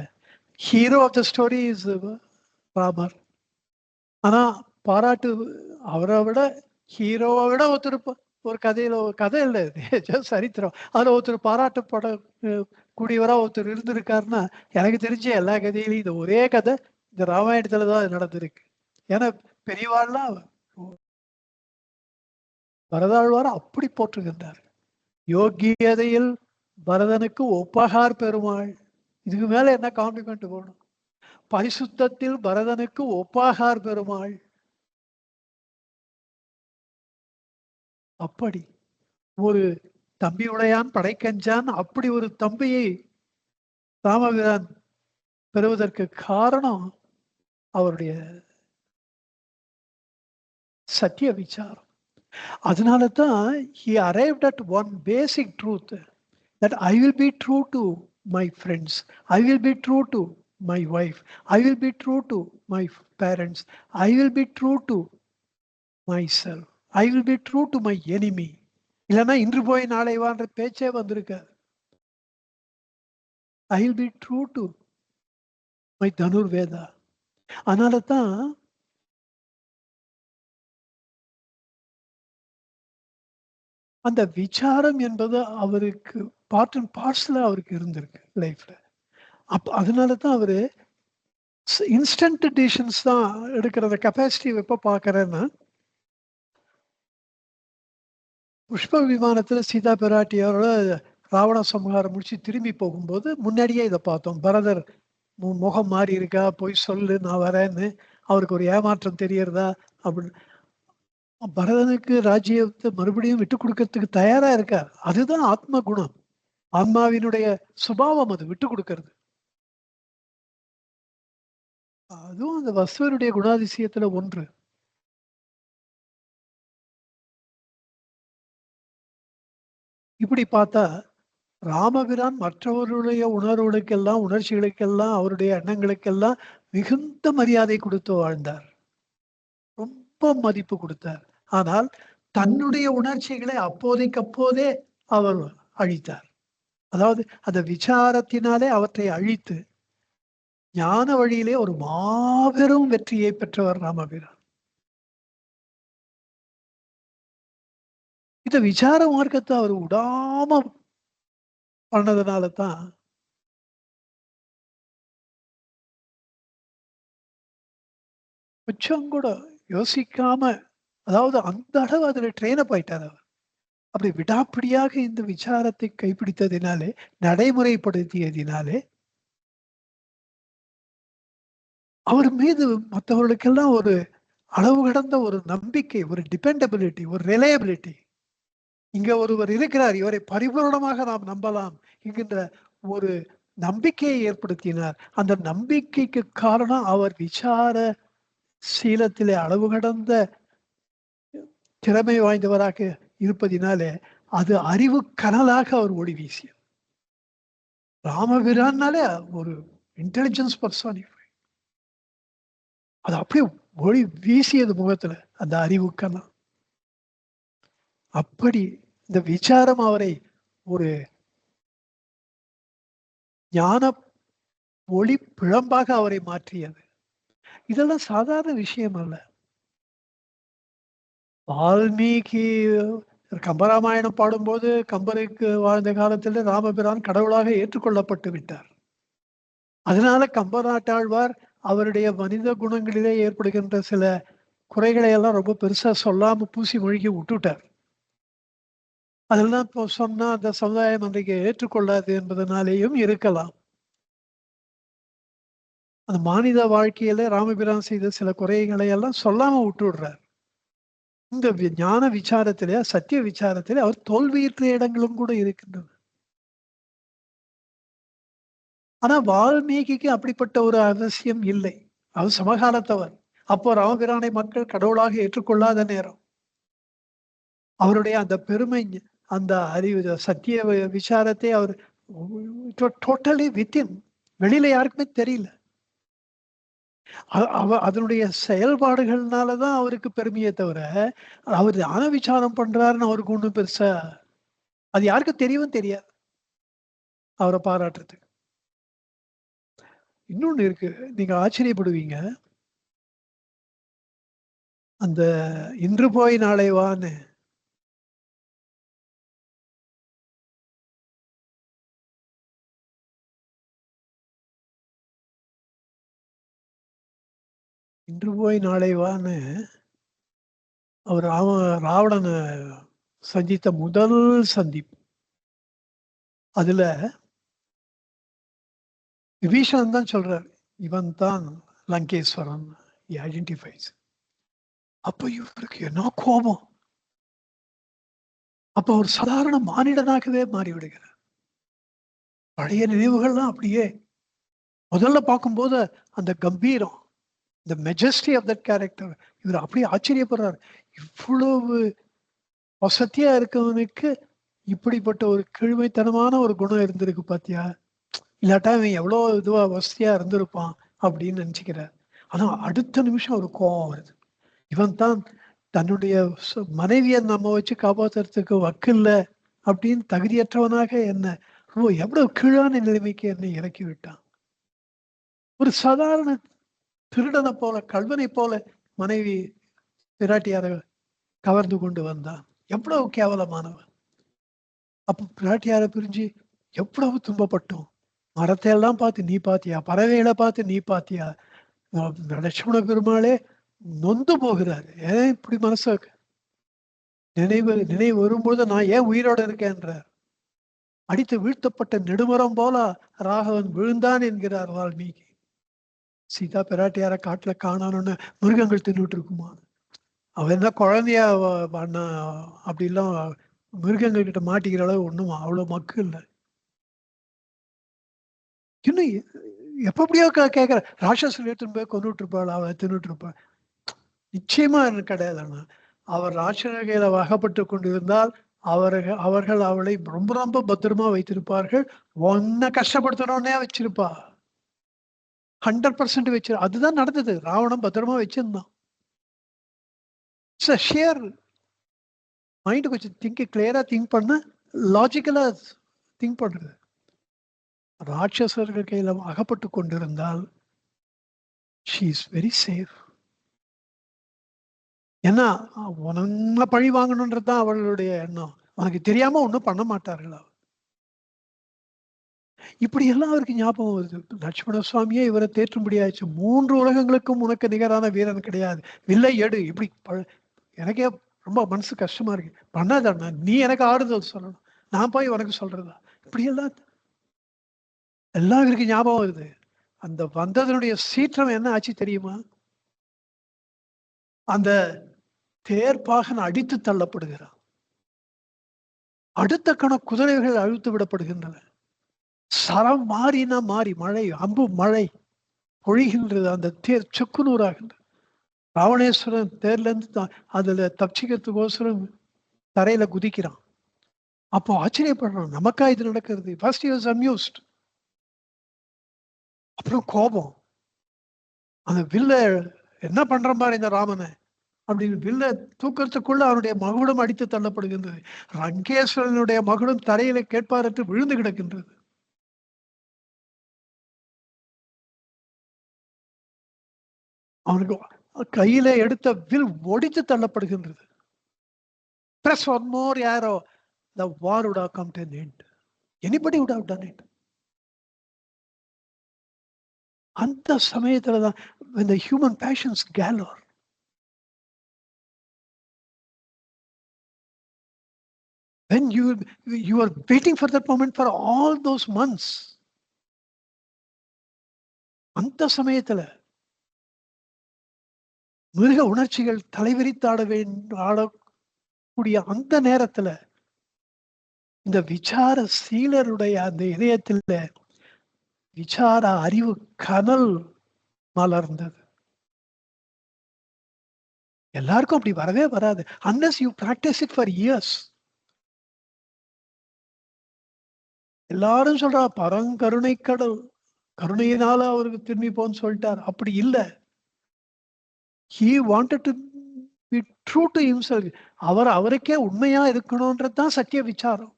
Hero of the story is Ramar. ஆனா பாராட்டு அவரை விட ஹீரோவை விட ஒருத்தர் ஒரு கதையில ஒரு கதை இல்லை, சரித்திரம். அதுல ஒருத்தர் பாராட்டப்பட கூடியவரா ஒருத்தர் இருந்திருக்காருன்னா எனக்கு தெரிஞ்ச எல்லா கதையிலையும் இந்த ஒரே கதை இந்த ராமாயணத்துலதான் நடந்திருக்கு. ஏன்னா பெரியவாள்லாம் பரதாழ்வார் அப்படி போற்றுகின்றார். யோகியதையில் பரதனுக்கு ஒப்பகார் பெருமாள். இதுக்கு மேல என்ன காம்ப்ளிமெண்ட் போகணும்? பரிசுத்தத்தில் பரதனுக்கு ஒப்பாகார் பெருமாள். அப்படி ஒரு தம்பி உடையான் படைக்கஞ்சான், அப்படி ஒரு தம்பியை ராமபிரான் பெறுவதற்கு காரணம் அவருடைய சத்திய விசாரம். அதனாலதான் he arrived at one basic truth, that I will be true to my friends, I will be true to my wife, I will be true to my parents, I will be true to myself, I will be true to my enemy. இல்லைன்னா இன்று போய் நாளை வான்ற பேச்சே வந்திருக்க. I will be true to my தனுர்வேதா. அதனால தான் அந்த விசாரம் என்பது அவருக்கு பார்ட் அண்ட் பார்சலா அவருக்கு இருந்திருக்கு லைஃப்ல. அதனால தான் அவரு இன்ஸ்டன்ட் டிசிஷன்ஸ் தான் எடுக்கிற கெப்பாசிட்டி எப்ப பாக்குறேன்னா, புஷ்ப விமானத்துல சீதா பிராட்டியோட ராவண சம்ஹாரம் முடிச்சு திரும்பி போகும்போது முன்னாடியே இதை பார்த்தோம். பரதர் முகம் மாறி இருக்கா, போய் சொல்லு நான் வரேன்னு, அவருக்கு ஒரு ஏமாற்றம் தெரியறதா அப்படின்னு. பரதனுக்கு ராஜ்யத்தை மறுபடியும் விட்டு கொடுக்கறதுக்கு தயாரா இருக்கார். அதுதான் ஆத்ம குணம், ஆன்மாவினுடைய சுபாவம், அது விட்டு கொடுக்கறது. அதுவும் அந்த வசுவனுடைய குணாதிசயத்துல ஒன்று. இப்படி பார்த்தா ராமபிரான் மற்றவர்களுடைய உணர்வுகளுக்கெல்லாம், உணர்ச்சிகளுக்கெல்லாம், அவருடைய எண்ணங்களுக்கெல்லாம் மிகுந்த மரியாதை கொடுத்து வாழ்ந்தார். ரொம்ப மதிப்பு கொடுத்தார். ஆனால் தன்னுடைய உணர்ச்சிகளை அப்போதைக்கப்போதே அவர் அழித்தார். அதாவது அந்த விசாரத்தினாலே அவற்றை அழித்து ஞான வழியிலே ஒரு மாபெரும் வெற்றியை பெற்றவர் ராமபிரான். இந்த விசார மார்க்கத்தை அவர் விடாம பண்ணதுனால தான் கொஞ்சம் கூட யோசிக்காம, அதாவது அந்த அளவு அதுல ட்ரெயின் அப் ஆயிட்டார் அவர். அப்படி விடாப்பிடியாக இந்த விசாரத்தை கைப்பிடித்ததினாலே, நடைமுறைப்படுத்தியதினாலே அவர் மீது மற்றவர்களுக்கெல்லாம் ஒரு அளவு கடந்த ஒரு நம்பிக்கை, ஒரு டிபெண்டபிலிட்டி, ஒரு ரிலையபிலிட்டி. இங்க ஒருவர் இருக்கிறார், இவரை பரிபூர்ணமாக நாம் நம்பலாம் என்கின்ற ஒரு நம்பிக்கையை ஏற்படுத்தினார். அந்த நம்பிக்கைக்கு காரணம் அவர் விசார சீலத்திலே அளவு கடந்த திறமை வாய்ந்தவராக இருப்பதினாலே அது அறிவு கனலாக அவர் ஒளி வீசியது. ராமபிரான்னாலே ஒரு இன்டெலிஜென்ஸ் பர்சானிஃபை. அது அப்படியே ஒளி வீசியது முகத்துல அந்த அறிவு கனல். அப்படி இந்த விசாரம் அவரை ஒரு ஞான ஒளி பிழம்பாக அவரை மாற்றியது. இதெல்லாம் சாதாரண விஷயம் அல்ல. வால்மீகி கம்பராமாயணம் பாடும்போது கம்பருக்கு வாழ்ந்த காலத்தில் ராமபிரான் கடவுளாக ஏற்றுக்கொள்ளப்பட்டு விட்டார். அதனால கம்பநாட்டாழ்வார் அவருடைய மனித குணங்களிலே ஏற்படுகின்ற சில குறைகளை எல்லாம் ரொம்ப பெருசா சொல்லாம பூசி மொழிகி விட்டுட்டார். அதெல்லாம் இப்போ சொன்னா அந்த சமுதாயம் அன்றைக்கு ஏற்றுக்கொள்ளாது என்பதனாலேயும் இருக்கலாம். அந்த மானித வாழ்க்கையில ராமபிரான் செய்த சில குறைகளை எல்லாம் சொல்லாம விட்டுடுறார். இந்த ஞான விசாரத்திலே, சத்திய விசாரத்திலே அவர் தோல்வியுற்ற இடங்களும் கூட இருக்கின்றன. ஆனா வால்மீகிக்கு அப்படிப்பட்ட ஒரு அவசியம் இல்லை. அவர் சமகாலத்தவர். அப்போ ராமபிரானை மக்கள் கடவுளாக ஏற்றுக்கொள்ளாத நேரம். அவருடைய அந்த பெருமை, அந்த அறிவு சத்திய விசாரத்தை அவர் டோட்டலி வித்தின், வெளியில யாருக்குமே தெரியல. அதனுடைய செயல்பாடுகள்னாலதான் அவருக்கு பெருமையே தவிர, அவர் ஞான விசாரம் பண்றாருன்னு அவருக்கு ஒண்ணும் பெருசா அது யாருக்கும் தெரியவும் தெரியாது அவரை பாராட்டுறதுக்கு. இன்னொன்னு இருக்கு, நீங்க ஆச்சரியப்படுவீங்க. அந்த இன்று போய் நாளை வான்னு இன்று போய் நாளை வான்னு அவர் ராவணனை சந்தித்த முதல் சந்திப்பு. அதுல விபீஷணன் தான் சொல்றாரு, இவன் தான் லங்கேஸ்வரன், ஐடென்டிஃபைஸ். அப்ப இவருக்கு என்ன கோபம்! அப்ப ஒரு சாதாரண மானிடனாகவே மாறிவிடுகிறார். பழைய நினைவுகள்லாம் அப்படியே முதல்ல பார்க்கும்போது அந்த கம்பீரம், இந்த மெஜஸ்டி ஆஃப் தட் கேரக்டர், இவர் அப்படியே ஆச்சரியப்படுறார். இவ்வளவு வசதியா இருக்கவனுக்கு இப்படிப்பட்ட ஒரு கீழ்மைத்தனமான ஒரு குணம் இருந்திருக்கு பாத்தியா, இல்லாட்டா இவன் எவ்வளவு இதுவா வசதியா இருந்திருப்பான் அப்படின்னு நினைச்சுக்கிறார். ஆனா அடுத்த நிமிஷம் ஒரு கோபம் வருது. இவன் தான் தன்னுடைய மனைவியை நம்ம வச்சு காப்பாத்துறதுக்கு வக்கில்ல அப்படின்னு தகுதியற்றவனாக என்ன எவ்வளவு கீழான நிலைமைக்கு என்னை இறக்கி விட்டான். ஒரு சாதாரண திருடனை போல, கல்வனை போல மனைவி பிராட்டியார கவர்ந்து கொண்டு வந்தான். எவ்வளவு கேவலமானவன்! அப்ப பிராட்டியார பிரிஞ்சு எவ்வளவு துன்பப்பட்டோம். மரத்தை எல்லாம் பார்த்து நீ பாத்தியா, பறவைகளை பார்த்து நீ பாத்தியா. லட்சுமண பெருமாளே நொந்து போகிறாரு. ஏன் இப்படி மனசு நினைவு வரும்போது நான் ஏன் உயிரோட இருக்கேன்ற. அடித்து வீழ்த்தப்பட்ட நெடுமரம் போல ராகவன் விழுந்தான் என்கிறார் வால்மீகி. சீதா பிராட்டியார காட்டுல காணான்னு மிருகங்கள் தின்னுட்டு இருக்குமா? அவன் என்ன குழந்தையா அப்படிலாம் மிருகங்கள் கிட்ட மாட்டிக்கிற அளவு ஒண்ணும் அவ்வளவு மக்கு இல்லை. இன்னும் எப்படியோ கேட்கிற ராட்சசன் எடுத்துன்னு போய் கொண்டுட்டு இருப்பாள், அவளை தின்னுட்டு இருப்பாள். நிச்சயமா எனக்கு கிடையாது. அவர் ராட்சசகையில அகப்பட்டு கொண்டிருந்தால் அவர்கள் அவளை ரொம்ப ரொம்ப பத்திரமா வைத்திருப்பார்கள். ஒன்ன கஷ்டப்படுத்தணும்னே வச்சிருப்பா. 100% வச்சிரு. அதுதான் நடந்தது. ராவணன் பத்திரமா வச்சிருந்தான். ஷியர் மைண்ட் கொஞ்சம் கிளியரா திங்க் பண்ண, லாஜிக்கலா திங்க் பண்றது. ராட்சசர்கள் கையில அகப்பட்டு கொண்டிருந்தால் she is very safe. ஏன்னா உன்ன பழி வாங்கணுன்றதுதான் அவளுடைய எண்ணம். உனக்கு தெரியாம ஒண்ணும் பண்ண மாட்டார்களா? இப்படி எல்லாம் அவருக்கு ஞாபகம் வருது. லட்சுமண சுவாமியே இவரை தேற்றும்படியாச்சு. 3 உலகங்களுக்கும் உனக்கு நிகரான வீரன் கிடையாது, வில்லை எடு. இப்படி எனக்கே ரொம்ப மனசு கஷ்டமா இருக்கு. பண்ணாதண்ணா, நீ எனக்கு ஆறுதல் சொல்லணும், நான் போய் உனக்கு சொல்றதா? இப்படி எல்லாம் இவருக்கு ஞாபகம் வருது. அந்த வந்ததனுடைய சீற்றம் என்ன ஆச்சு தெரியுமா? அந்த தேர்ப்பாகன் அடித்து தள்ளப்படுகிறான். அடுத்த கண குதிரைகள் அழுத்து விடப்படுகின்றன. சரம் மாறினா மாறி மழை, அம்பு மழை பொழிகின்றது. அந்த தேர் செக்குநூறாகின்றது. ராவணேஸ்வரன் தேர்ல இருந்து அதுல தப்பிச்சுக்கிறதுக்கோசரம் தரையில குதிக்கிறான். அப்போ ஆச்சரியப்படுறான், நமக்கா இது நடக்கிறது? First he was amused. அப்புறம் கோபம். அந்த வில்ல என்ன பண்ற மாதிரி இந்த ராமனை அப்படின்னு வில்ல தூக்கத்துக்குள்ள அவனுடைய மகுடம் அடித்து தள்ளப்படுகின்றது. ரங்கேஸ்வரனுடைய மகுடம் தரையில கேட்பாரற்று விழுந்து கிடக்கின்றது. அவனுக்கு கையில எடுத்த will ஒடித்து தள்ளப்படுகின்றது. Press one more arrow, the war would have come to an end. Anybody would have done it. அந்த சமயத்துலதான் when the human passions galore, when you are waiting for that moment for all those months, அந்த சமயத்துல மிருக உணர்ச்சிகள் தலைவிரித்தாட ஆடக்கூடிய அந்த நேரத்துல இந்த விசார சீலருடைய அந்த இதயத்துல விசார அறிவு கனல் மலர்ந்தது. எல்லாருக்கும் அப்படி வரவே வராது unless you practice it for years. எல்லாரும் சொல்றா பரங்கருணை கடல், கருணையினால அவருக்கு திரும்பி போன்னு சொல்லிட்டார். அப்படி இல்லை. he wanted to be true to himself. அவருக்கே உண்மையா இருக்கணும்ன்றதுதான் சத்திய விசாரம்.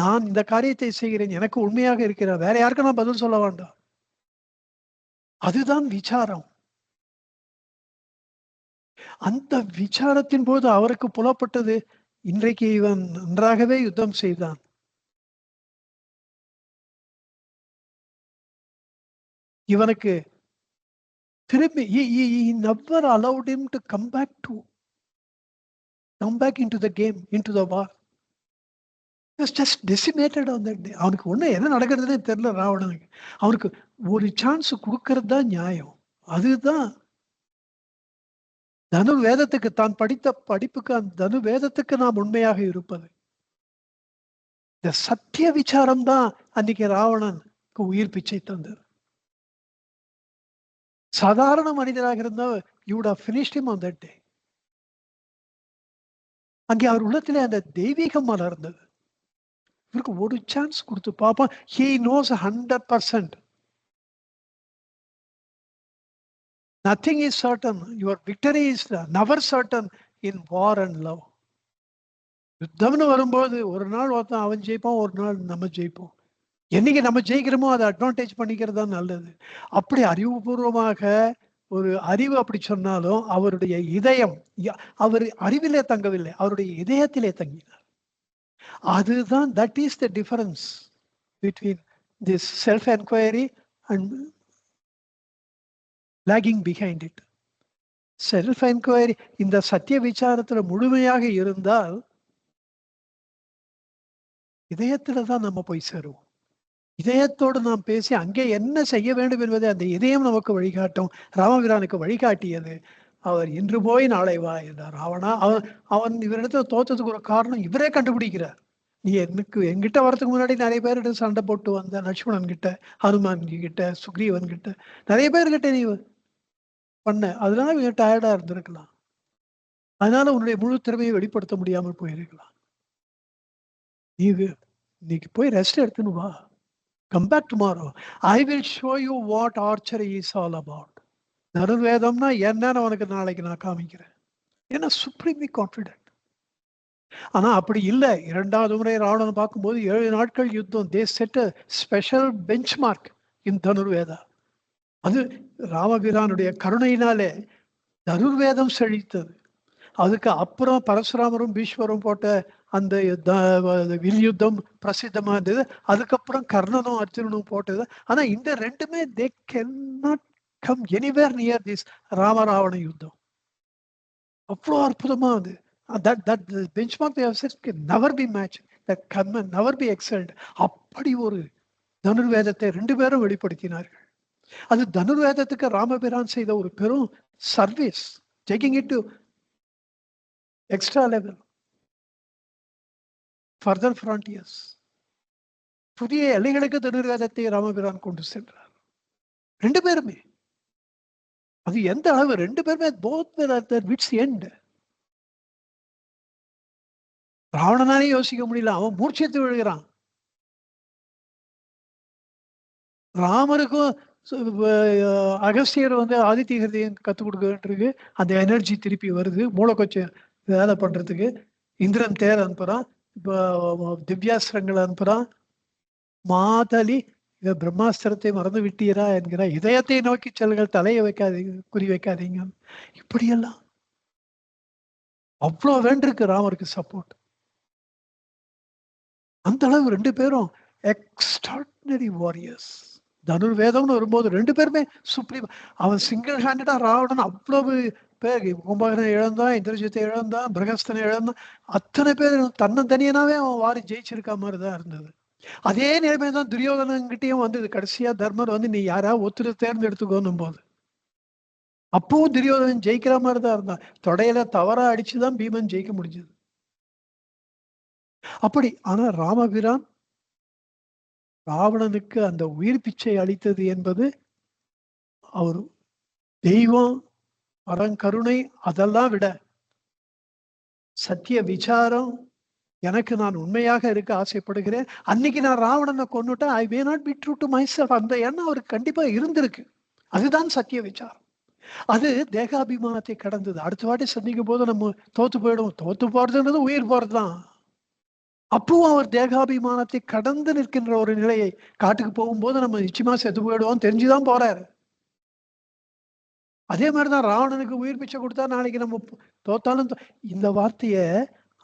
நான் இந்த காரியத்தை செய்கிறேன், எனக்கு உண்மையாக இருக்கிறேன், வேற யாருக்கும் நான் பதில் சொல்ல வேண்டாம். அதுதான் விசாரம். அந்த விசாரத்தின் போது அவருக்கு புலப்பட்டது, இன்றைக்கு இவன் நன்றாகவே யுத்தம் செய்தான். இவனுக்கு திரும்பி he never allowed him to come back into the game, into the war. He was just decimated on that day. அவனுக்கு ஒண்ணு என்ன நடக்கிறதுனே தெரியல ராவணனுக்கு. அவனுக்கு ஒரு சான்ஸ் கொடுக்கறது தான் நியாயம். அதுதான் தனு வேதத்துக்கு, தான் படித்த படிப்புக்கு, அந்த தனு வேதத்துக்கு நாம் உண்மையாக இருப்பது. இந்த சத்திய விசாரம் தான் அன்னைக்கு ராவணனுக்கு உயிர் பிச்சை தந்தது. சாதாரண மனிதராக இருந்தா you would have finished him on that day. அங்கே அவர் உள்ளத்திலே அந்த தெய்வீகம் மலர்ந்தது. இவருக்கு ஒரு சான்ஸ் கொடுத்து பாப்பா. he knows 100%. nothing is certain. your victory is never certain in war and love. யுத்தம்னு வரும்போது ஒரு நாள் ஒருத்தன் அவன் ஜெயிப்பான், ஒரு நாள் நம்ம ஜெயிப்போம். என்னைக்கு நம்ம ஜெயிக்கிறோமோ அதை அட்வான்டேஜ் பண்ணிக்கிறது தான் நல்லது. அப்படி அறிவுபூர்வமாக ஒரு அறிவு அப்படி சொன்னாலும் அவருடைய இதயம், அவர் அறிவிலே தங்கவில்லை, அவருடைய இதயத்திலே தங்கினார். அதுதான் that is the difference between this self enquiry and lagging behind it. self enquiry இந்த சத்திய விசாரத்துல முழுமையாக இருந்தால் இதயத்துல தான் நம்ம போய் சேருவோம். இதயத்தோடு நாம் பேசி அங்கே என்ன செய்ய வேண்டும் என்பதை அந்த இதயம் நமக்கு வழிகாட்டும். ராமபிரானுக்கு வழிகாட்டியது. அவர் இன்று போய் நாளை வா என்றார். அவன் இவரிடத்துல தோற்றதுக்கு ஒரு காரணம் இவரே கண்டுபிடிக்கிறார். நீ என்கிட்ட வரதுக்கு முன்னாடி நிறைய பேர்கிட்ட சண்டை போட்டு வந்த, லட்சுமணன் கிட்ட, ஹனுமான் கிட்ட, சுக்ரீவன் கிட்ட, நிறைய பேர்கிட்ட நீ பண்ண, அதனால இவங்க டயர்டா இருந்திருக்கலாம். அதனால உன்னுடைய முழு திறமையை வெளிப்படுத்த முடியாமல் போயிருக்கலாம். இன்னைக்கு போய் ரெஸ்ட் எடுத்துன்னு வா. Come back tomorrow. I will show you what archery is all about. தனுர்வேதம்னா என்னன்னு உனக்கு நாளைக்கு நான் காமிக்கிறேன். ஏன்னா சுப்ரீம்லி கான்ஃபிடென்ட். ஆனா அப்படி இல்லை. இரண்டாவது முறை ராவணன் பார்க்கும்போது 7 நாட்கள் யுத்தம். they set a special benchmark in தனுர்வேதா. அது ராமபிரானுடைய கருணையினாலே தனுர்வேதம் செழித்தது. அதுக்கு அப்புறம் பரசுராமரும் பீஷ்மரும் போட்ட அந்த வில் யுத்தம் பிரசித்தமா இருந்தது. அதுக்கப்புறம் கர்ணனும் அர்ஜுனனும் போட்டது. ஆனா இந்த ரெண்டுமே they cannot come anywhere near this ராமராவண யுத்தம். அவ்வளோ அற்புதமா அது. that benchmark they have set can never be matched, that can never be excelled. அப்படி ஒரு தனுர்வேதத்தை 2 பேரும் வெளிப்படுத்தினார்கள். அது தனுர்வேதத்துக்கு ராமபிரான் செய்த ஒரு பெரும் service, taking it to extra level, further frontiers. புதிய எல்லைகளுக்கு தனுர்வேதத்தை ராமபிரான் கொண்டு சென்றார். 2 பேருமே. அது எந்த அளவு 2 பேருமே both were at their wits end. ராவணனாலே யோசிக்க முடியல. அவன் மூர்ச்சித்து விழுகிறான். ராமருக்கும் அகஸ்தியர் ஆதித்ய ஹிருதயம் கத்துக் கொடுக்க அந்த எனர்ஜி திருப்பி வருது. மூளைக்கொச்ச வேலை பண்றதுக்கு இந்திரன் தேர் அனுப்புறான், இப்போ திவ்யாஸ்திரங்கள் அனுப்புறான். மாதலி பிரம்மாஸ்திரத்தை மறந்து விட்டீரா என்கிற, இதயத்தை நோக்கி செல்கள், தலையை வைக்காதீங்க, குறி வைக்காதீங்க. இப்படியெல்லாம் அவ்வளோ வேண்டிருக்கு ராமருக்கு சப்போர்ட். அந்த அளவு 2 பேரும் எக்ஸ்ட்ராடினரி வாரியர்ஸ். தனுர்வேதம்னு வரும்போது 2 பேருமே சுப்ரீம். அவன் சிங்கிள் ஹேண்டடா ராவணன் அவ்வளவு பேர், கும்பகரனை இழந்தான், இந்திரஜித்தை இழந்தான், பிரகஸ்தனை இழந்தான், அத்தனை பேர் தன்னந்தனியனாவே அவன் வாரி ஜெயிச்சிருக்க மாதிரிதான் இருந்தது. அதே நிலைமை தான் துரியோதனங்கிட்டையும் வந்தது. கடைசியா தர்மர் நீ யாராவது ஒருத்தர் தேர்ந்தெடுத்துக்கோன்னும் போது அப்பவும் துரியோதனன் ஜெயிக்கிற மாதிரிதான் இருந்தான். தொடையில தவறா அடிச்சுதான் பீமன் ஜெயிக்க முடிஞ்சது. அப்படி. ஆனா ராமபிரான் ராவணனுக்கு அந்த உயிர் பிச்சை அளித்தது என்பது அவர் தெய்வம், பரங்கருணை, அதெல்லாம் விட சத்திய விசாரம், எனக்கு நான் உண்மையாக இருக்க ஆசைப்படுகிறேன். அன்னைக்கு நான் ராவணனை கொன்னுட்டேன். I may not be true to myself. அந்த எண்ணம் அவருக்கு கண்டிப்பா இருந்திருக்கு. அதுதான் சத்திய விசாரம். அது தேகாபிமானத்தை கடந்தது. அடுத்த வாட்டி சந்திக்கும் போது நம்ம தோத்து போயிடுவோம். தோத்து போறதுன்றது உயிர் போறதுதான். அப்பவும் அவர் தேகாபிமானத்தை கடந்து நிற்கின்ற ஒரு நிலையை, காட்டுக்கு போகும்போது நம்ம நிச்சயமா செத்து போயிடுவோம் தெரிஞ்சுதான் போறாரு. அதே மாதிரிதான் ராவணனுக்கு உயிர் பிச்சை கொடுத்தா நாளைக்கு நம்ம தோத்தாலும் இந்த வார்த்தைய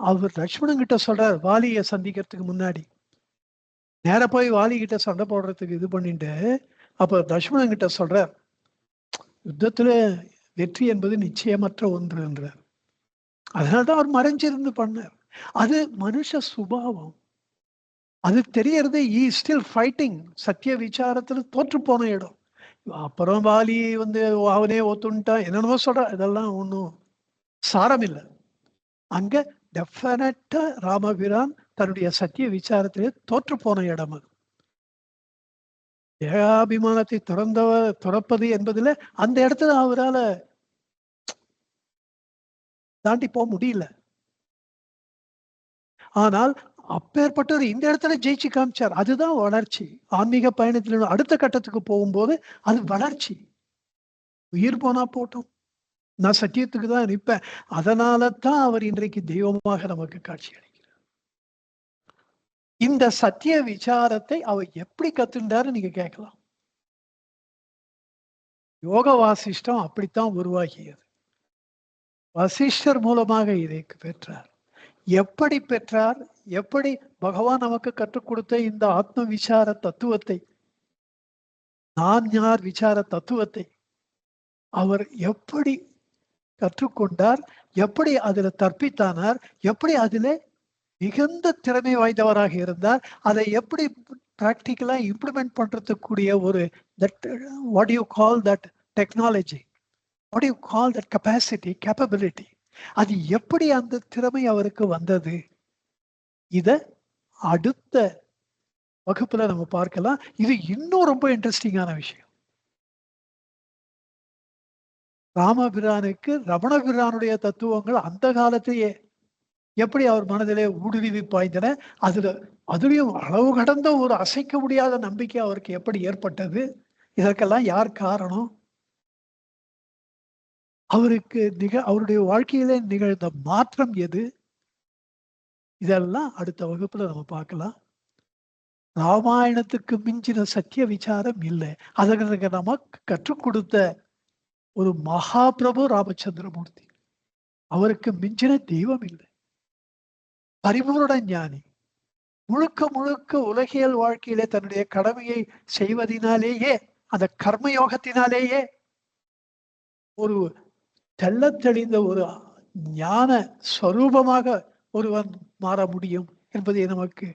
அவர் லட்சுமணன் கிட்ட சொல்றார். வாலியை சந்திக்கிறதுக்கு முன்னாடி நேர போய் வாலி கிட்ட சண்டை போடுறதுக்கு இது பண்ணிட்டு அப்ப லட்சுமணன் கிட்ட சொல்றார், யுத்தத்துல வெற்றி என்பது நிச்சயமற்ற ஒன்று என்றார். அதனால்தான் அவர் மறைஞ்சிருந்து பண்ணார். அது மனுஷ சுபாவம். அது தெரியறது. ஈ ஸ்டில் ஃபைட்டிங். சத்திய விசாரத்துல தோற்று போன இடம். அப்புறம் வாலி அவனே ஒத்துண்டான் என்னென்னமோ சொல்ற. இதெல்லாம் ஒன்றும் சாரம் இல்லை. அங்க டெஃபினட்டா ராமபிரான் தன்னுடைய சத்திய விசாரத்திலே தோற்று போன இடம் அது. ஏகாபிமானத்தை துறப்பது என்பதுல அந்த இடத்துல அவரால தாண்டி போக முடியல. ஆனால் அப்பேற்பட்டவர் இந்த இடத்துல ஜெயிச்சு காமிச்சார். அதுதான் வளர்ச்சி. ஆன்மீக பயணத்தில் அடுத்த கட்டத்துக்கு போகும்போது அது வளர்ச்சி. உயிர் போனா போட்டோம், நான் சத்தியத்துக்கு தான் நிற்பேன். அதனால தான் அவர் இன்றைக்கு தெய்வமாக நமக்கு காட்சி அளிக்கிறார். இந்த சத்திய விசாரத்தை அவர் எப்படி கத்துண்டாரு நீங்க கேட்கலாம். யோக வாசிஷ்டம் அப்படித்தான் உருவாகியது. வசிஷ்டர் மூலமாக இதை பெற்றார். எப்படி பெற்றார்? எப்படி பகவான் நமக்கு கற்றுக் கொடுத்த இந்த ஆத்ம விசார தத்துவத்தை, நான் யார் விசார தத்துவத்தை அவர் எப்படி கற்றுக்கொண்டார்? எப்படி அதுல தற்பித்தானார்? எப்படி அதிலே மிகுந்த திறமை வாய்ந்தவராக இருந்தார்? அதை எப்படி பிராக்டிக்கலா இம்ப்ளிமெண்ட் பண்றதுக்கூடிய ஒரு what you call that technology, what you call that capacity, capability, அது எப்படி அந்த திறமை அவருக்கு வந்தது? இத அடுத்த வகுப்புல நம்ம பார்க்கலாம். இது இன்னும் ரொம்ப இன்ட்ரெஸ்டிங்கான விஷயம். ராமபிரானுக்கு ரமணபிரானுடைய தத்துவங்கள் அந்த காலத்திலேயே எப்படி அவர் மனதிலே ஊடுருவி பாய்ந்தன, அதுலயும் அளவு கடந்த ஒரு அசைக்க முடியாத நம்பிக்கை அவருக்கு எப்படி ஏற்பட்டது? இதற்கெல்லாம் யார் காரணம்? அவருக்கு அவருடைய வாழ்க்கையிலே நிகழ்ந்த மாற்றம் எது? இதெல்லாம் அடுத்த வகுப்புல நம்ம பார்க்கலாம். ராமாயணத்துக்கு மிஞ்சின சத்திய விசாரம் இல்லை. அதற்கு நமக்கு கற்றுக் கொடுத்த ஒரு மகாபிரபு ராமச்சந்திரமூர்த்தி. அவருக்கு மிஞ்சின தெய்வம் இல்லை. பரிபூரண ஞானி. முழுக்க முழுக்க உலகியல் வாழ்க்கையிலே தன்னுடைய கடமையை செய்வதனாலேயே, அந்த கர்மயோகத்தினாலேயே ஒரு தெள்ளத்தெளிந்த ஒரு ஞான ஸ்வரூபமாக ஒருவன் மாற முடியும் என்பதை நமக்கு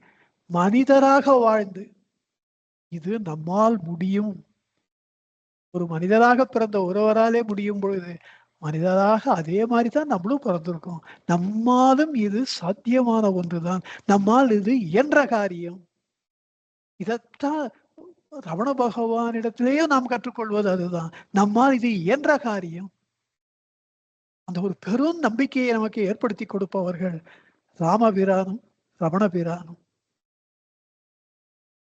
மனிதராக வாழ்ந்து இது நம்மால் முடியும். ஒரு மனிதராக பிறந்த ஒருவராலே முடியும் பொழுது மனிதராக அதே மாதிரி தான் நம்மளும் பிறந்திருக்கோம். நம்மாலும் இது சாத்தியமான ஒன்றுதான். நம்மால் இது இயன்ற காரியம். இதத்தான் ரமண பகவானிடத்திலேயே நாம் கற்றுக்கொள்வது அதுதான். நம்மால் இது இயன்ற காரியம். அந்த ஒரு பெரும் நம்பிக்கையை நமக்கு ஏற்படுத்தி கொடுப்பவர்கள் ராமபிரானும் ரமணபிரானும்.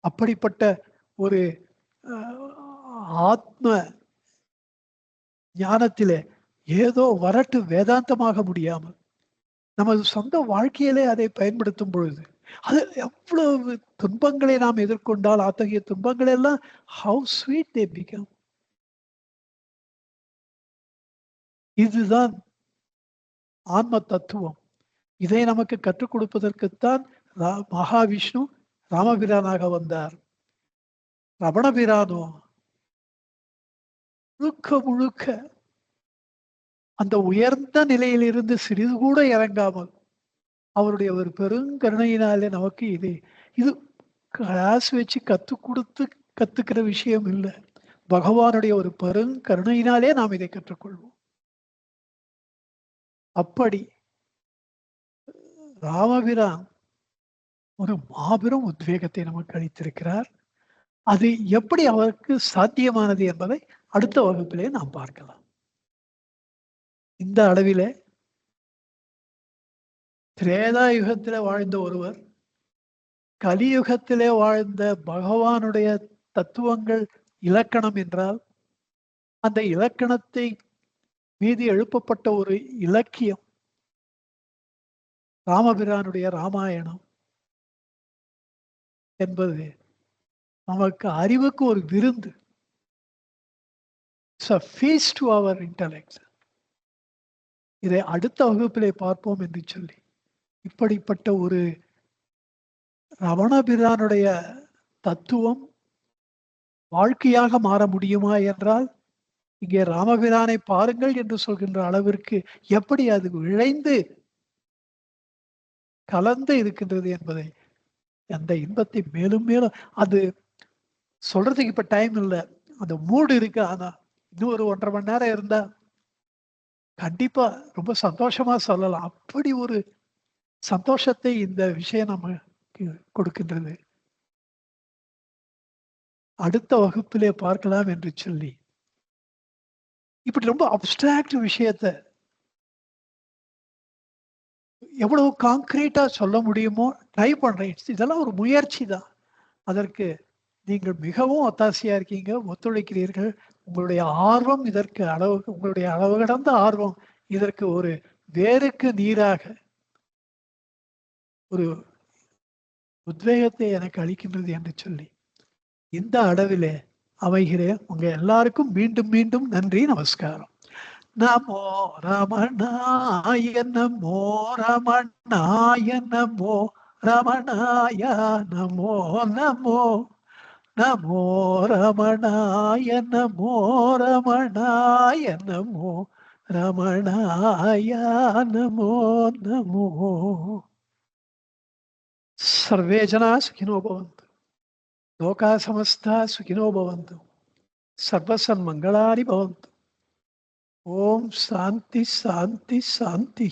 அப்படிப்பட்ட ஒரு ஆத்ம ஞானத்திலே ஏதோ வரட்டு வேதாந்தமாக முடியாமல் நமது சொந்த வாழ்க்கையிலே அதை பயன்படுத்தும் பொழுது அது எவ்வளவு துன்பங்களை நாம் எதிர்கொண்டால் அத்தகைய துன்பங்கள் எல்லாம் how sweet they become. இதுதான் ஆன்ம தத்துவம். இதை நமக்கு கற்றுக் கொடுப்பதற்குத்தான் மகாவிஷ்ணு ராமபிரானாக வந்தார். ரமணபிரானோ முழுக்க முழுக்க அந்த உயர்ந்த நிலையிலிருந்து சிறிது கூட இறங்காமல் அவருடைய ஒரு பெருங்கருணையினாலே நமக்கு இது கிளாஸ் வச்சு கத்துக்கிற விஷயம் இல்லை. பகவானுடைய ஒரு பெருங்கருணையினாலே நாம் இதை கற்றுக்கொள்வோம். அப்படி ராமபிரான் ஒரு மாபெரும் உத்வேகத்தை நமக்கு அளித்திருக்கிறார். அது எப்படி அவருக்கு சாத்தியமானது என்பதை அடுத்த வகுப்பிலே நாம் பார்க்கலாம். இந்த அளவிலே திரேதா யுகத்திலே வாழ்ந்த ஒருவர் கலியுகத்திலே வாழ்ந்த பகவானுடைய தத்துவங்கள் இலக்கணம் என்றால், அந்த இலக்கணத்தை மீது எழுப்பப்பட்ட ஒரு இலக்கியம் ராமபிரானுடைய ராமாயணம் என்பது நமக்கு அறிவுக்கு ஒரு விருந்து. To your intellect. இதை அடுத்த வகுப்பிலே பார்ப்போம் என்று சொல்லி, இப்படிப்பட்ட ஒரு ரமணபிரானுடைய தத்துவம் வாழ்க்கையாக மாற முடியுமா என்றால், இங்கே ராமபிரானை பாருங்கள் என்று சொல்கின்ற அளவிற்கு எப்படி அது விளைந்து கலந்து இருக்கின்றது என்பதை, அந்த இன்பத்தை மேலும் மேலும், அது சொல்றதுக்கு இப்ப டைம் இல்லை, அந்த மூடு இருக்கு. ஆனா இன்னும் ஒரு 1.5 மணி நேரம் இருந்தா கண்டிப்பா ரொம்ப சந்தோஷமா சொல்லலாம். அப்படி ஒரு சந்தோஷத்தை இந்த விஷயம் நமக்கு கொடுக்கின்றது. அடுத்த வகுப்பிலே பார்க்கலாம் என்று சொல்லி, இப்படி ரொம்ப அப்டிராக்ட் விஷயத்த எவ்வளவு கான்கிரீட்டா சொல்ல முடியுமோ ட்ரை பண்றேன். இதெல்லாம் ஒரு முயற்சி தான். அதற்கு நீங்கள் மிகவும் ஒத்தாசையா இருக்கீங்க, ஒத்துழைக்கிறீர்கள். உங்களுடைய ஆர்வம் இதற்கு உங்களுடைய அளவு கடந்த ஆர்வம் இதற்கு ஒரு வேருக்கு நீராக ஒரு உத்வேகத்தை எனக்கு அளிக்கின்றது என்று சொல்லி, இந்த அளவிலே அமைகிறேன். உங்க எல்லாருக்கும் மீண்டும் மீண்டும் நன்றி, நமஸ்காரம். நமோ ரமணாய, நமோ ரமணாய, நமோ ரமணாய, நமோ நமோ நமோ ரமணாய, நமோ ரமணாய, நமோ ரமணாய, நமோ நமோ. सर्वे जना सुखिनो भवन्तु, लोका समस्ता सुखिनो भवन्तु, सर्वसन्मंगलानि भवन्तु. ओम शांति शांति शांति.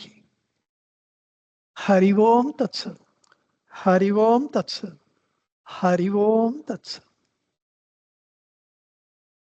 हरि ओम तत्सत्. हरि ओम तत्सत्. हरि ओम तत्सत्.